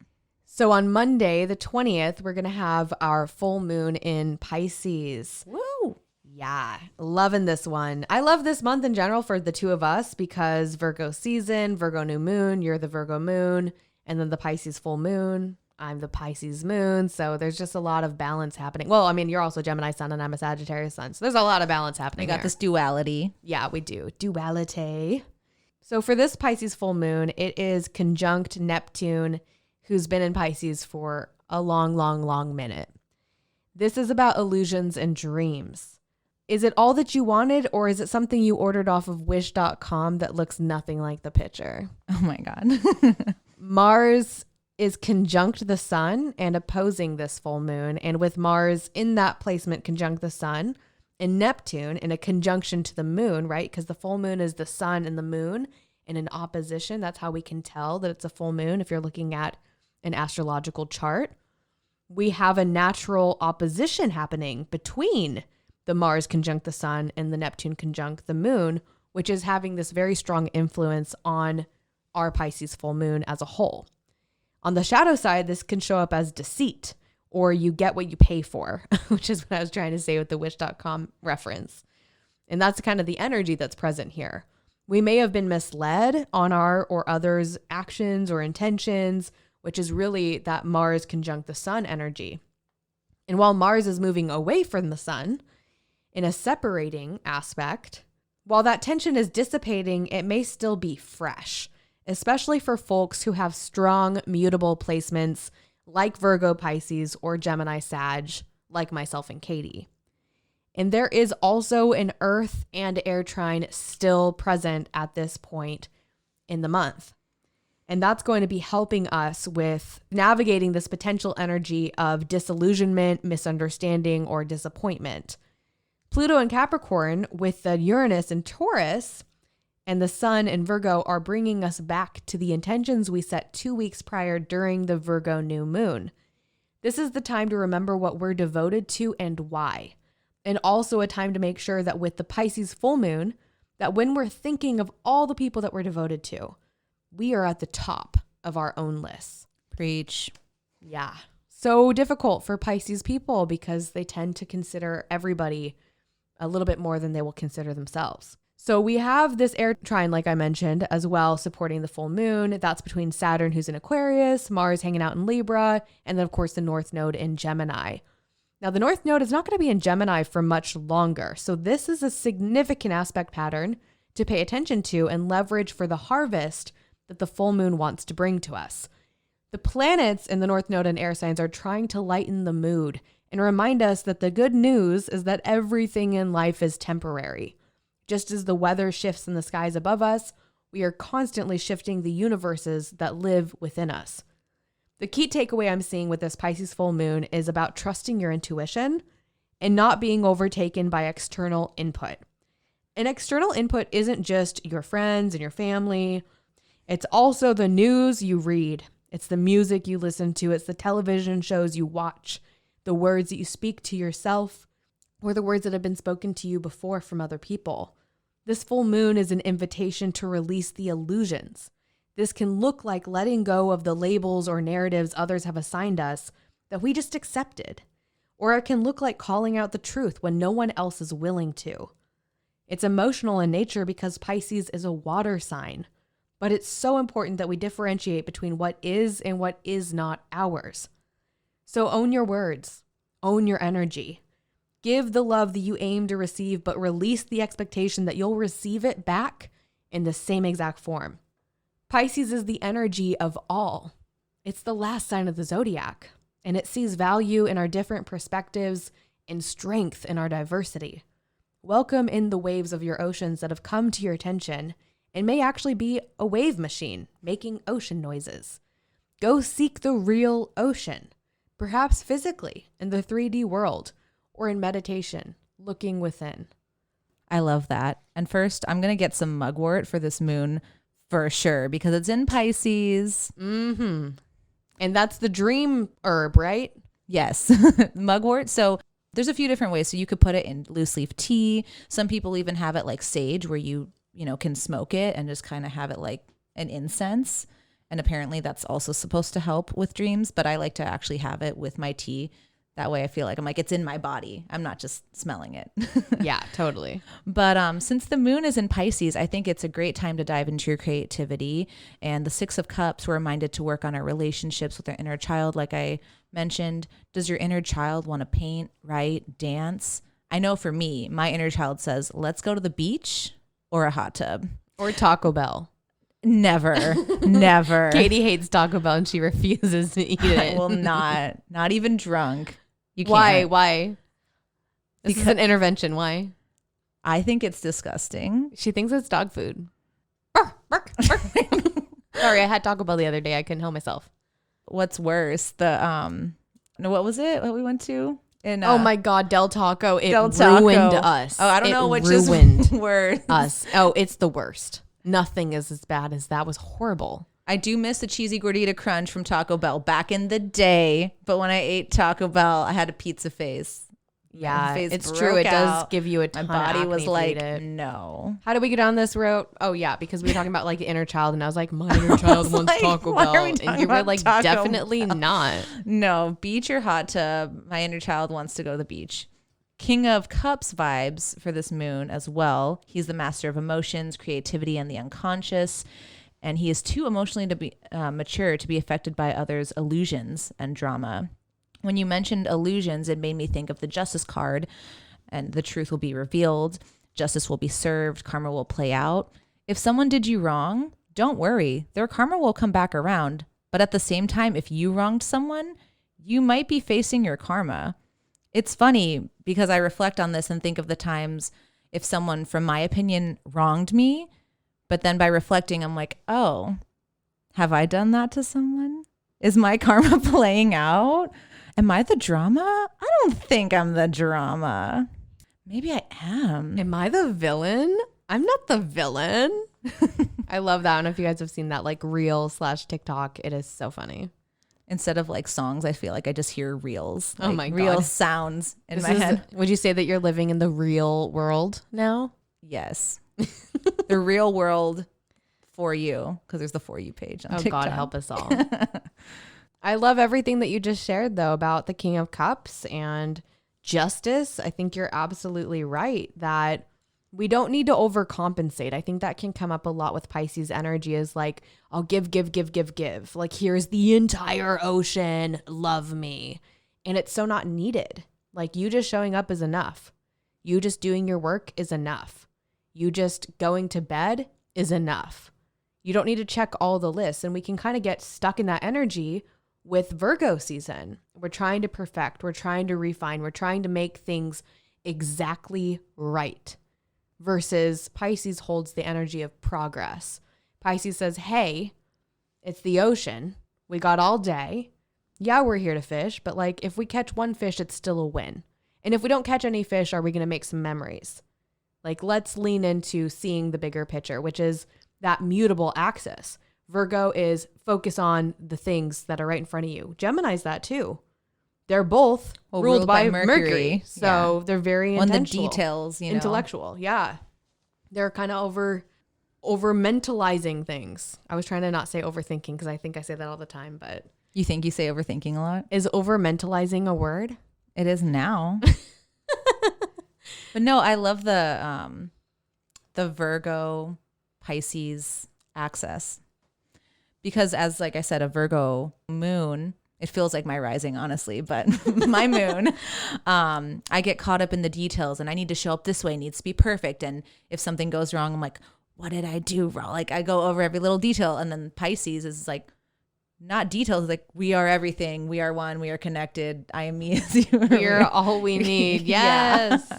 So on Monday, the 20th, we're going to have our full moon in Pisces. Woo! Yeah, loving this one. I love this month in general for the two of us because Virgo season, Virgo new moon, you're the Virgo moon, and then the Pisces full moon. I'm the Pisces moon. So there's just a lot of balance happening. Well, I mean, you're also Gemini sun and I'm a Sagittarius sun. So there's a lot of balance happening. We got this duality. Yeah, we do. Duality. So for this Pisces full moon, it is conjunct Neptune, who's been in Pisces for a long, long, long minute. This is about illusions and dreams. Is it all that you wanted, or is it something you ordered off of wish.com that looks nothing like the picture? Oh my God. Mars is conjunct the sun and opposing this full moon. And with Mars in that placement conjunct the sun and Neptune in a conjunction to the moon, right? Because the full moon is the sun and the moon. in an opposition. That's how we can tell that it's a full moon if you're looking at an astrological chart. We have a natural opposition happening between the Mars conjunct the sun and the Neptune conjunct the moon, which is having this very strong influence on our Pisces full moon as a whole. On the shadow side, this can show up as deceit, or you get what you pay for, which is what I was trying to say with the wish.com reference. And that's kind of the energy that's present here. We may have been misled on our or others' actions or intentions, which is really that Mars conjunct the sun energy. And while Mars is moving away from the sun in a separating aspect, while that tension is dissipating, it may still be fresh, especially for folks who have strong mutable placements like Virgo, Pisces, or Gemini, Sag, like myself and Katie. And there is also an Earth and air trine still present at this point in the month. And that's going to be helping us with navigating this potential energy of disillusionment, misunderstanding, or disappointment. Pluto and Capricorn with the Uranus and Taurus and the Sun and Virgo are bringing us back to the intentions we set 2 weeks prior during the Virgo New Moon. This is the time to remember what we're devoted to and why. And also a time to make sure that with the Pisces full moon, that when we're thinking of all the people that we're devoted to, we are at the top of our own lists. Preach. Yeah. So difficult for Pisces people because they tend to consider everybody a little bit more than they will consider themselves. So we have this air trine, like I mentioned, as well, supporting the full moon. That's between Saturn, who's in Aquarius, Mars hanging out in Libra, and then, of course, the North Node in Gemini. Now, the North Node is not going to be in Gemini for much longer. So this is a significant aspect pattern to pay attention to and leverage for the harvest that the full moon wants to bring to us. The planets in the North Node and air signs are trying to lighten the mood and remind us that the good news is that everything in life is temporary. Just as the weather shifts in the skies above us, we are constantly shifting the universes that live within us. The key takeaway I'm seeing with this Pisces full moon is about trusting your intuition and not being overtaken by external input. And external input isn't just your friends and your family. It's also the news you read. It's the music you listen to. It's the television shows you watch, the words that you speak to yourself, or the words that have been spoken to you before from other people. This full moon is an invitation to release the illusions. This can look like letting go of the labels or narratives others have assigned us that we just accepted. Or it can look like calling out the truth when no one else is willing to. It's emotional in nature because Pisces is a water sign, but it's so important that we differentiate between what is and what is not ours. So own your words, own your energy. Give the love that you aim to receive, but release the expectation that you'll receive it back in the same exact form. Pisces is the energy of all. It's the last sign of the zodiac, and it sees value in our different perspectives and strength in our diversity. Welcome in the waves of your oceans that have come to your attention and may actually be a wave machine making ocean noises. Go seek the real ocean, perhaps physically in the 3D world or in meditation, looking within. I love that. And first, I'm going to get some mugwort for this moon for sure because it's in Pisces. Mm-hmm. And that's the dream herb, right? Yes, mugwort. So there's a few different ways. So you could put it in loose leaf tea. Some people even have it like sage where you can smoke it and just kind of have it like an incense. And apparently that's also supposed to help with dreams. But I like to actually have it with my tea. That way I feel like it's in my body. I'm not just smelling it. Yeah, totally. But since the moon is in Pisces, I think it's a great time to dive into your creativity. And the 6 of Cups, we're reminded to work on our relationships with our inner child. Like I mentioned, does your inner child want to paint, write, dance? I know for me, my inner child says, let's go to the beach or a hot tub. Or Taco Bell. Never, never. Katie hates Taco Bell and she refuses to eat it. I will not even drunk. You can't. Why? This is an intervention. Why? I think it's disgusting. She thinks it's dog food. Bark, bark, bark. Sorry, I had Taco Bell the other day. I couldn't help myself. What's worse? What was it? What we went to? Oh my God, Del Taco. It Del Taco ruined us. Oh, I don't know which is ruined worse. Us. Oh, it's the worst. Nothing is as bad as that. Was horrible. I do miss the cheesy gordita crunch from Taco Bell back in the day. But when I ate Taco Bell, I had a pizza face. Yeah, face it's broke true. It does out. give you a ton My body of acne was if you like, eat it. no. How did we get on this route? Oh, yeah, because we were talking about like the inner child, and I was like, my inner child wants like, Taco why Bell. are we And talking you were about like, Taco definitely Bell? not. No, beach or hot tub. My inner child wants to go to the beach. King of Cups vibes for this moon as well. He's the master of emotions, creativity, and the unconscious. And he is too emotionally to be mature to be affected by others' illusions and drama. When you mentioned illusions, it made me think of the Justice card, and the truth will be revealed. Justice will be served. Karma will play out. If someone did you wrong, don't worry. Their karma will come back around. But at the same time, if you wronged someone, you might be facing your karma. It's funny because I reflect on this and think of the times if someone, from my opinion, wronged me, but then by reflecting, I'm like, oh, have I done that to someone? Is my karma playing out? Am I the drama? I don't think I'm the drama. Maybe I am. Am I the villain? I'm not the villain. I love that. I don't know if you guys have seen that like reel/TikTok. It is so funny. Instead of like songs, I feel like I just hear reels. Oh like my God. real sounds in my head. Would you say that you're living in the real world now? Yes. The real world for you, because there's the For You page on TikTok. God help us all. I love everything that you just shared though about the King of Cups and justice. I think you're absolutely right that we don't need to overcompensate. I think that can come up a lot with Pisces energy is like, I'll give. Like, here's the entire ocean. Love me. And it's so not needed. Like, you just showing up is enough. You just doing your work is enough. You just going to bed is enough. You don't need to check all the lists. And we can kind of get stuck in that energy with Virgo season. We're trying to perfect. We're trying to refine. We're trying to make things exactly right. Versus Pisces holds the energy of progress. Pisces says, hey, it's the ocean. We got all day. Yeah, we're here to fish, but like if we catch one fish, it's still a win. And if we don't catch any fish, are we going to make some memories? Like, let's lean into seeing the bigger picture, which is that mutable axis. Virgo is focus on the things that are right in front of you. Gemini's that too. They're both ruled by Mercury. So they're very on the intentional, details, you know. Intellectual. Yeah. They're kind of over mentalizing things. I was trying to not say overthinking because I think I say that all the time, but You think you say overthinking a lot? is over mentalizing a word? It is now. But no, I love the Virgo Pisces axis. Because as like I said, a Virgo moon, it feels like my rising, honestly, but my moon, I get caught up in the details and I need to show up this way, it needs to be perfect. And if something goes wrong, I'm like, what did I do wrong? Like I go over every little detail. And then Pisces is like, not details, it's like we are everything. We are one. We are connected. I am me as you are. We're all we need. Yes.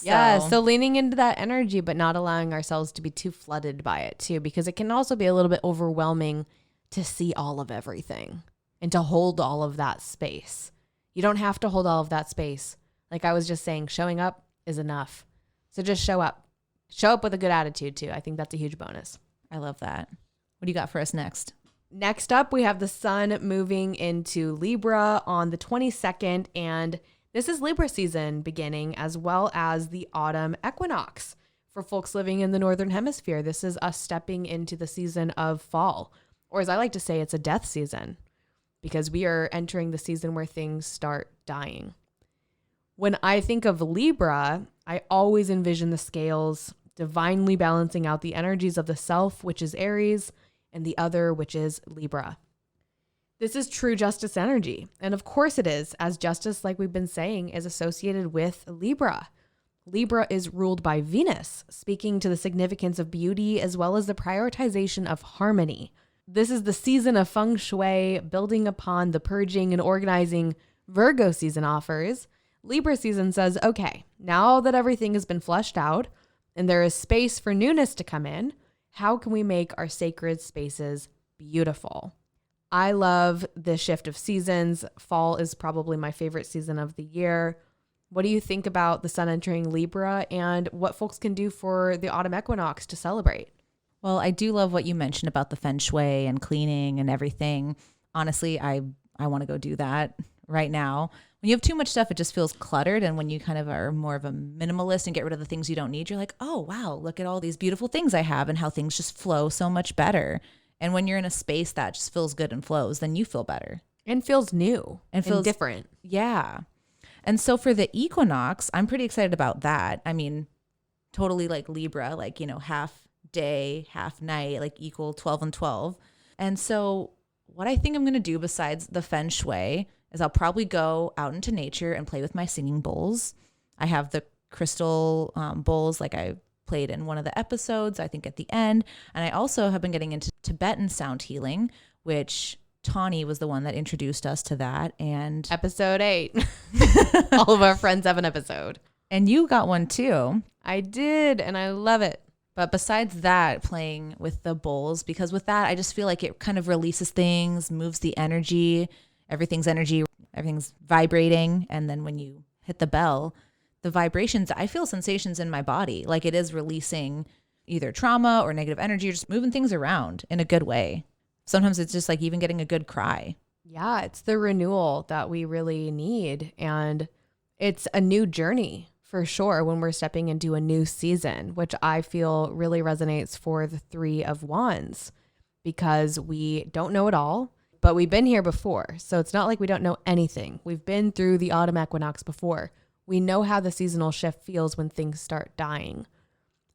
Yeah. So leaning into that energy, but not allowing ourselves to be too flooded by it too, because it can also be a little bit overwhelming to see all of everything and to hold all of that space. You don't have to hold all of that space. Like I was just saying, showing up is enough. So just show up. Show up with a good attitude too. I think that's a huge bonus. I love that. What do you got for us next? Next up, we have the sun moving into Libra on the 22nd, and this is Libra season beginning, as well as the autumn equinox. For folks living in the Northern Hemisphere, this is us stepping into the season of fall, or as I like to say, it's a death season, because we are entering the season where things start dying. When I think of Libra, I always envision the scales divinely balancing out the energies of the self, which is Aries, and the other, which is Libra. This is true justice energy. And of course it is, as justice, like we've been saying, is associated with Libra. Libra is ruled by Venus, speaking to the significance of beauty as well as the prioritization of harmony. This is the season of feng shui, building upon the purging and organizing Virgo season offers. Libra season says, okay, now that everything has been fleshed out and there is space for newness to come in, how can we make our sacred spaces beautiful? I love the shift of seasons. Fall is probably my favorite season of the year. What do you think about the sun entering Libra and what folks can do for the autumn equinox to celebrate? Well, I do love what you mentioned about the feng shui and cleaning and everything. Honestly, I want to go do that right now. When you have too much stuff, it just feels cluttered. And when you kind of are more of a minimalist and get rid of the things you don't need, you're like, oh, wow, look at all these beautiful things I have and how things just flow so much better. And when you're in a space that just feels good and flows, then you feel better. And feels new and feels different. Yeah. And so for the equinox, I'm pretty excited about that. I mean, totally like Libra, like, you know, half day, half night, like equal 12 and 12. And so what I think I'm going to do besides the feng shui is I'll probably go out into nature and play with my singing bowls. I have the crystal bowls like I played in one of the episodes, I think at the end. And I also have been getting into Tibetan sound healing, which Tawny was the one that introduced us to that. And episode 8. All of our friends have an episode. And you got one too. I did, and I love it. But besides that, playing with the bowls, because with that, I just feel like it kind of releases things, moves the energy, everything's vibrating. And then when you hit the bell, the vibrations, I feel sensations in my body. Like it is releasing either trauma or negative energy, or just moving things around in a good way. Sometimes it's just like even getting a good cry. Yeah, it's the renewal that we really need. And it's a new journey for sure when we're stepping into a new season, which I feel really resonates for the 3 of Wands, because we don't know it all, but we've been here before. So it's not like we don't know anything. We've been through the autumn equinox before. We know how the seasonal shift feels when things start dying.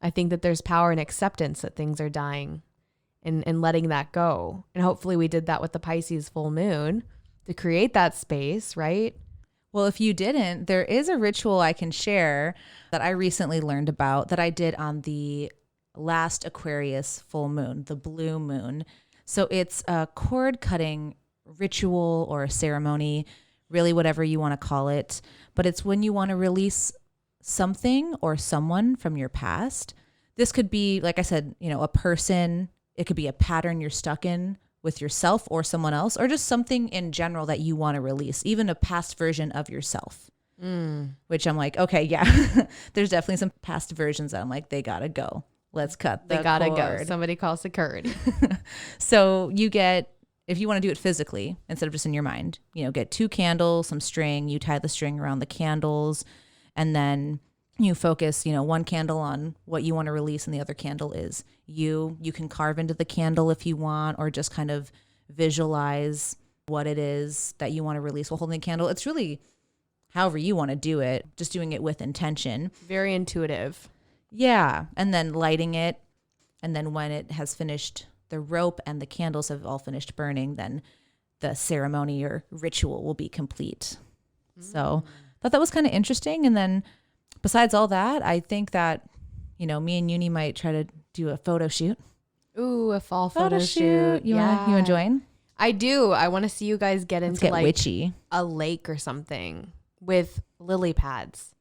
I think that there's power in acceptance that things are dying and letting that go. And hopefully we did that with the Pisces full moon to create that space, right? Well, if you didn't, there is a ritual I can share that I recently learned about that I did on the last Aquarius full moon, the blue moon. So it's a cord cutting ritual or a ceremony, really whatever you want to call it. But it's when you want to release something or someone from your past. This could be, like I said, you know, a person. It could be a pattern you're stuck in with yourself or someone else, or just something in general that you want to release, even a past version of yourself. Which I'm like, okay, yeah, there's definitely some past versions that I'm like, they gotta go. Let's cut the cord. They gotta go. Somebody call security. So you get, if you want to do it physically instead of just in your mind, you know, get 2 candles, some string, you tie the string around the candles, and then you focus, you know, 1 candle on what you want to release and the other candle is you. You can carve into the candle if you want, or just kind of visualize what it is that you want to release while holding the candle. It's really however you want to do it, just doing it with intention. Very intuitive. Yeah. And then lighting it. And then when it has finished, the rope and the candles have all finished burning, then the ceremony or ritual will be complete. So I thought that was kind of interesting. And then besides all that, I think that, you know, me and Uni might try to do a photo shoot. Ooh, a fall photo shoot. You want to join? I do. I want to see you guys get into like witchy. A lake or something with lily pads.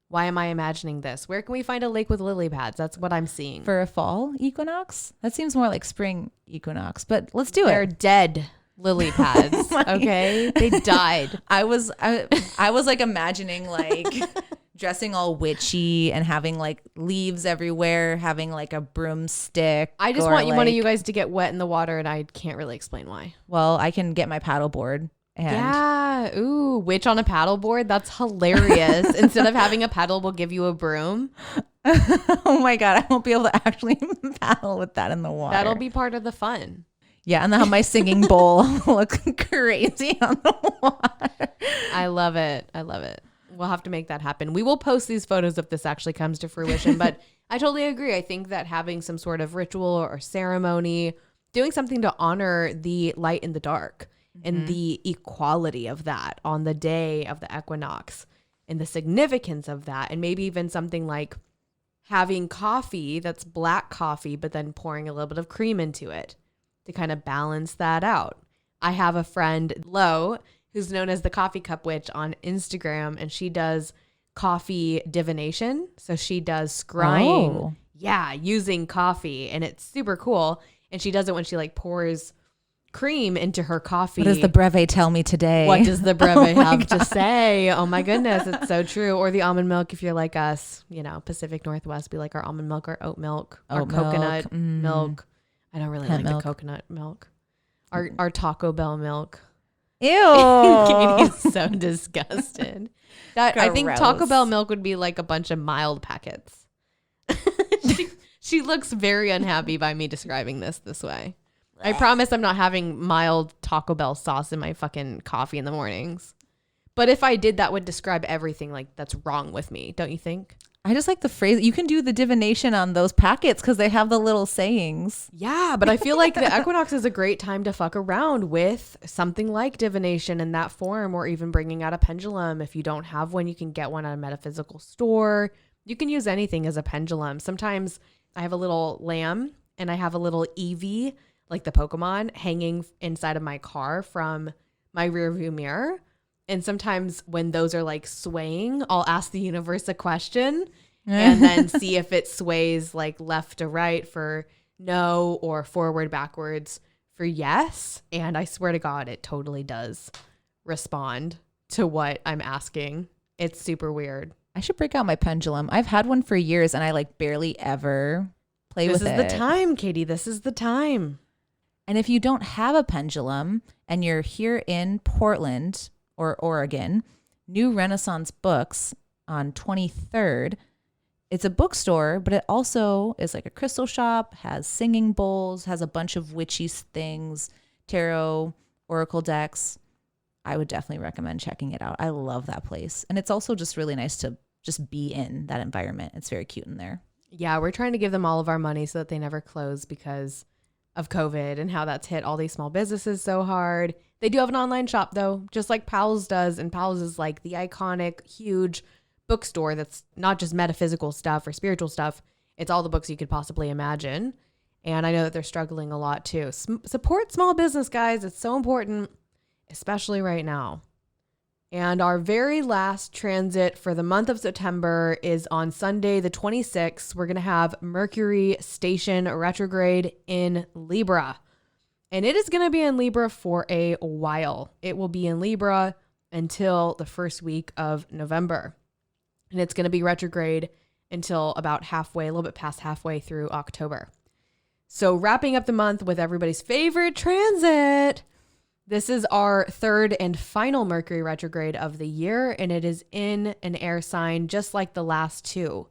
Why am I imagining this? Where can we find a lake with lily pads? That's what I'm seeing. For a fall equinox? That seems more like spring equinox, but let's do They're it. dead lily pads. Okay. They died. I was like imagining like dressing all witchy and having like leaves everywhere, having like a broomstick. I just want one of you guys to get wet in the water, and I can't really explain why. Well, I can get my paddleboard. And yeah. Ooh, witch on a paddleboard. That's hilarious. Instead of having a paddle, we'll give you a broom. Oh my God. I won't be able to actually paddle with that in the water. That'll be part of the fun. Yeah. And then have my singing bowl look crazy on the water. I love it. I love it. We'll have to make that happen. We will post these photos if this actually comes to fruition, but I totally agree. I think that having some sort of ritual or ceremony, doing something to honor the light and the dark, and the equality of that on the day of the equinox and the significance of that. And maybe even something like having coffee that's black coffee, but then pouring a little bit of cream into it to kind of balance that out. I have a friend, Lo, who's known as the Coffee Cup Witch on Instagram, and she does coffee divination. So she does scrying. Yeah, using coffee, and it's super cool. And she does it when she like pours cream into her coffee. What does the breve tell me today? What does the breve have to say? Oh my goodness, it's so true. Or the almond milk, if you're like us, you know, Pacific Northwest, we like our almond milk or oat milk, or coconut milk. I don't really like the coconut milk. Our Taco Bell milk. Ew. Katie's so disgusted. I think Gross. Taco Bell milk would be like a bunch of mild packets. She looks very unhappy by me describing this way. I promise I'm not having mild Taco Bell sauce in my fucking coffee in the mornings. But if I did, that would describe everything like that's wrong with me, don't you think? I just like the phrase. You can do the divination on those packets because they have the little sayings. Yeah, but I feel like the equinox is a great time to fuck around with something like divination in that form, or even bringing out a pendulum. If you don't have one, you can get one at a metaphysical store. You can use anything as a pendulum. Sometimes I have a little lamb and I have a little Eevee, like the Pokemon, hanging inside of my car from my rear view mirror. And sometimes when those are like swaying, I'll ask the universe a question and then see if it sways like left to right for no, or forward, backwards for yes. And I swear to God, it totally does respond to what I'm asking. It's super weird. I should break out my pendulum. I've had one for years and I like barely ever play with it. This is the time, Katie. This is the time. And if you don't have a pendulum and you're here in Portland or Oregon, New Renaissance Books on 23rd. It's a bookstore, but it also is like a crystal shop, has singing bowls, has a bunch of witchy things, tarot, oracle decks. I would definitely recommend checking it out. I love that place. And it's also just really nice to just be in that environment. It's very cute in there. Yeah, we're trying to give them all of our money so that they never close because of COVID and how that's hit all these small businesses so hard. They do have an online shop though, just like Powell's does. And Powell's is like the iconic, huge bookstore that's not just metaphysical stuff or spiritual stuff. It's all the books you could possibly imagine. And I know that they're struggling a lot too. Support small business, guys. It's so important, especially right now. And our very last transit for the month of September is on Sunday, the 26th. We're going to have Mercury station retrograde in Libra. And it is going to be in Libra for a while. It will be in Libra until the first week of November. And it's going to be retrograde until about halfway, a little bit past halfway through October. So wrapping up the month with everybody's favorite transit. This is our third and final Mercury retrograde of the year, and it is in an air sign just like the last two.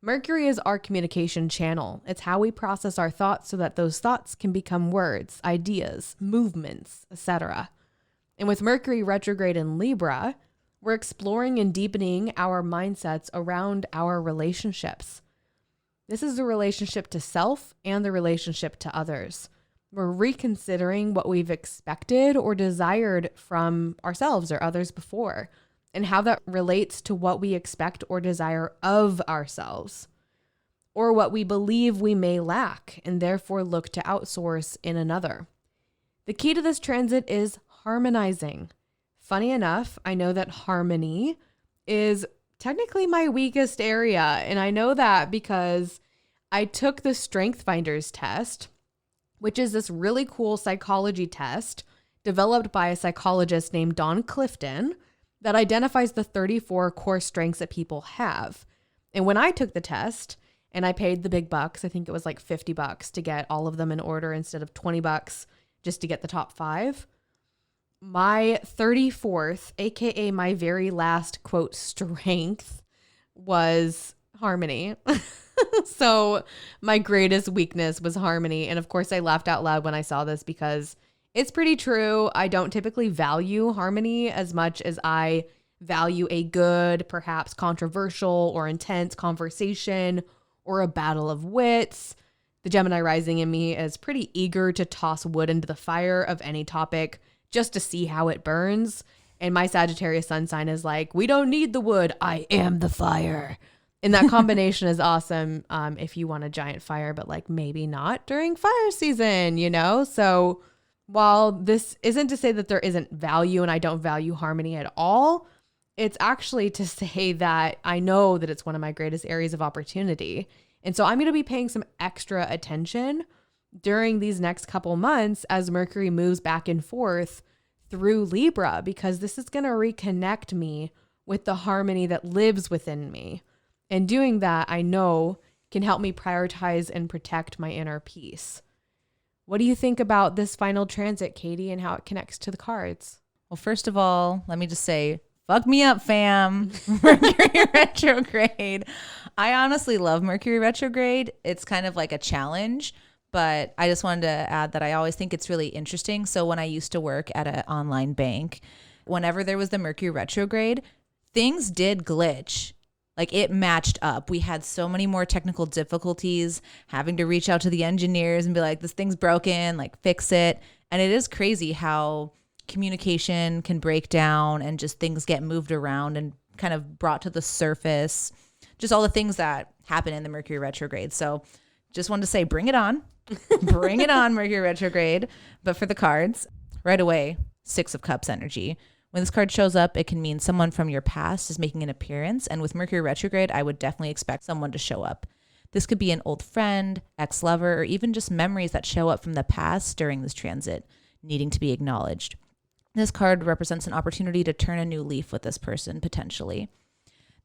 Mercury is our communication channel. It's how we process our thoughts so that those thoughts can become words, ideas, movements, etc. And with Mercury retrograde in Libra, we're exploring and deepening our mindsets around our relationships. This is the relationship to self and the relationship to others. We're reconsidering what we've expected or desired from ourselves or others before, and how that relates to what we expect or desire of ourselves, or what we believe we may lack and therefore look to outsource in another. The key to this transit is harmonizing. Funny enough, I know that harmony is technically my weakest area, and I know that because I took the Strength Finders test, which is this really cool psychology test developed by a psychologist named Don Clifton that identifies the 34 core strengths that people have. And when I took the test and I paid the big bucks, I think it was like $50 to get all of them in order instead of $20 just to get the top 5. My 34th, aka my very last quote strength, was harmony. So my greatest weakness was harmony. And of course I laughed out loud when I saw this because it's pretty true. I don't typically value harmony as much as I value a good, perhaps controversial or intense conversation or a battle of wits. The Gemini rising in me is pretty eager to toss wood into the fire of any topic just to see how it burns. And my Sagittarius sun sign is like, we don't need the wood. I am the fire. And that combination is awesome if you want a giant fire, but like maybe not during fire season, you know? So while this isn't to say that there isn't value and I don't value harmony at all, it's actually to say that I know that it's one of my greatest areas of opportunity. And so I'm going to be paying some extra attention during these next couple months as Mercury moves back and forth through Libra, because this is going to reconnect me with the harmony that lives within me. And doing that, I know, can help me prioritize and protect my inner peace. What do you think about this final transit, Katie, and how it connects to the cards? Well, first of all, let me just say, fuck me up, fam. Mercury retrograde. I honestly love Mercury retrograde. It's kind of like a challenge, but I just wanted to add that I always think it's really interesting. So when I used to work at an online bank, whenever there was the Mercury retrograde, things did glitch. Like it matched up. We had so many more technical difficulties, having to reach out to the engineers and be like, this thing's broken, like fix it. And it is crazy how communication can break down and just things get moved around and kind of brought to the surface. Just all the things that happen in the Mercury retrograde. So just wanted to say, bring it on. Bring it on, Mercury retrograde. But for the cards, right away, Six of Cups energy. When this card shows up, it can mean someone from your past is making an appearance. And with Mercury retrograde, I would definitely expect someone to show up. This could be an old friend, ex-lover, or even just memories that show up from the past during this transit, needing to be acknowledged. This card represents an opportunity to turn a new leaf with this person, potentially.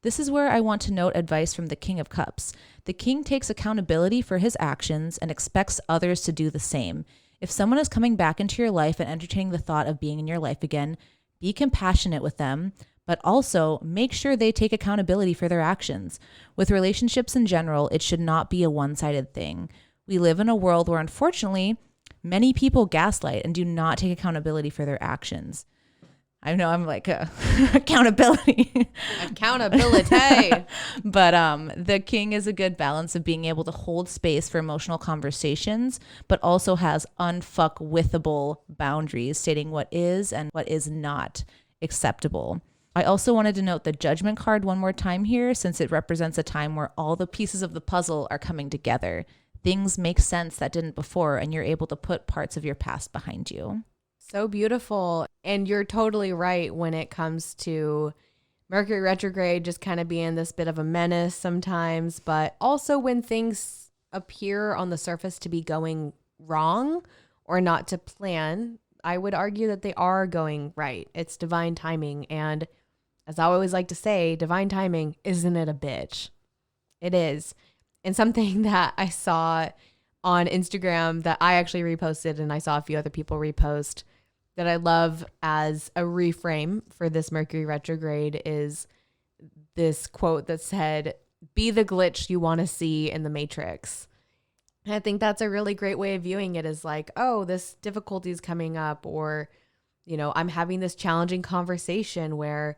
This is where I want to note advice from the King of Cups. The King takes accountability for his actions and expects others to do the same. If someone is coming back into your life and entertaining the thought of being in your life again, be compassionate with them, but also make sure they take accountability for their actions. With relationships in general, it should not be a one-sided thing. We live in a world where, unfortunately, many people gaslight and do not take accountability for their actions. I know I'm like accountability. Accountability. But the King is a good balance of being able to hold space for emotional conversations, but also has unfuckwithable boundaries, stating what is and what is not acceptable. I also wanted to note the Judgment card one more time here, since it represents a time where all the pieces of the puzzle are coming together. Things make sense that didn't before, and you're able to put parts of your past behind you. So beautiful. And you're totally right when it comes to Mercury retrograde just kind of being this bit of a menace sometimes, but also when things appear on the surface to be going wrong or not to plan, I would argue that they are going right. It's divine timing. And as I always like to say, divine timing, isn't it a bitch? It is. And something that I saw on Instagram that I actually reposted, and I saw a few other people repost, that I love as a reframe for this Mercury retrograde is this quote that said, "Be the glitch you want to see in the Matrix." And I think that's a really great way of viewing it, is like, oh, this difficulty is coming up, or, you know, I'm having this challenging conversation where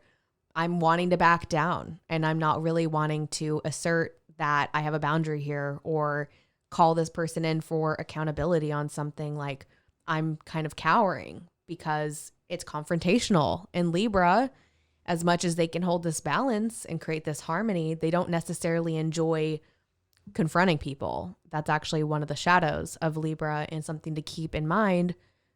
I'm wanting to back down and I'm not really wanting to assert that I have a boundary here or call this person in for accountability on something. Like, I'm kind of cowering because it's confrontational. In Libra, as much as they can hold this balance and create this harmony, they don't necessarily enjoy confronting people. That's actually one of the shadows of Libra and something to keep in mind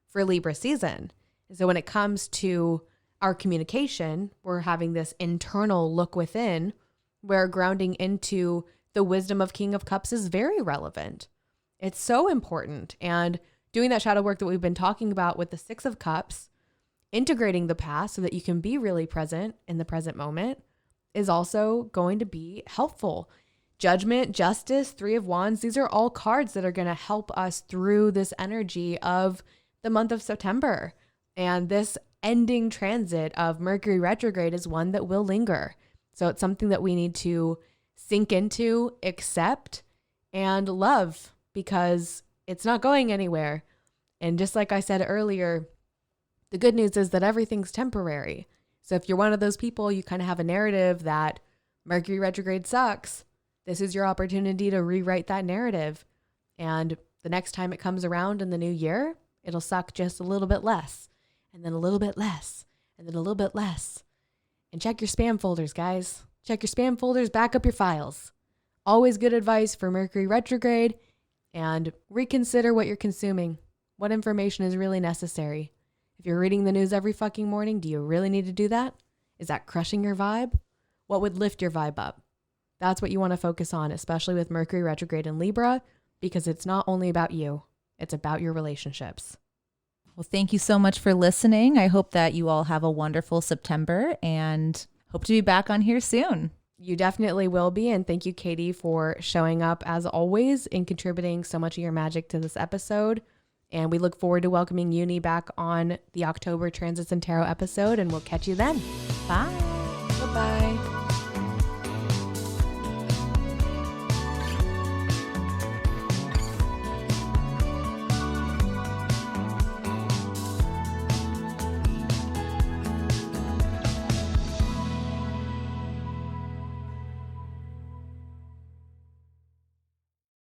for Libra season. So when it comes to our communication, we're having this internal look within where grounding into the wisdom of King of Cups is very relevant. It's so important. And doing that shadow work that we've been talking about with the Six of Cups, integrating the past so that you can be really present in the present moment, is also going to be helpful. Judgment, Justice, Three of Wands, these are all cards that are going to help us through this energy of the month of September. And this ending transit of Mercury retrograde is one that will linger. So it's something that we need to sink into, accept, and love, because it's not going anywhere. And just like I said earlier, the good news is that everything's temporary. So if you're one of those people, you kind of have a narrative that Mercury retrograde sucks, this is your opportunity to rewrite that narrative. And the next time it comes around in the new year, it'll suck just a little bit less, and then a little bit less, and then a little bit less. And check your spam folders, guys. Check your spam folders, back up your files. Always good advice for Mercury retrograde. And reconsider what you're consuming. What information is really necessary? If you're reading the news every fucking morning, do you really need to do that? Is that crushing your vibe? What would lift your vibe up? That's what you want to focus on, especially with Mercury retrograde in Libra, because it's not only about you. It's about your relationships. Well, thank you so much for listening. I hope that you all have a wonderful September and hope to be back on here soon. You definitely will be. And thank you, Katie, for showing up as always and contributing so much of your magic to this episode. And we look forward to welcoming Uni back on the October Transits and Tarot episode, and we'll catch you then. Bye. Bye-bye.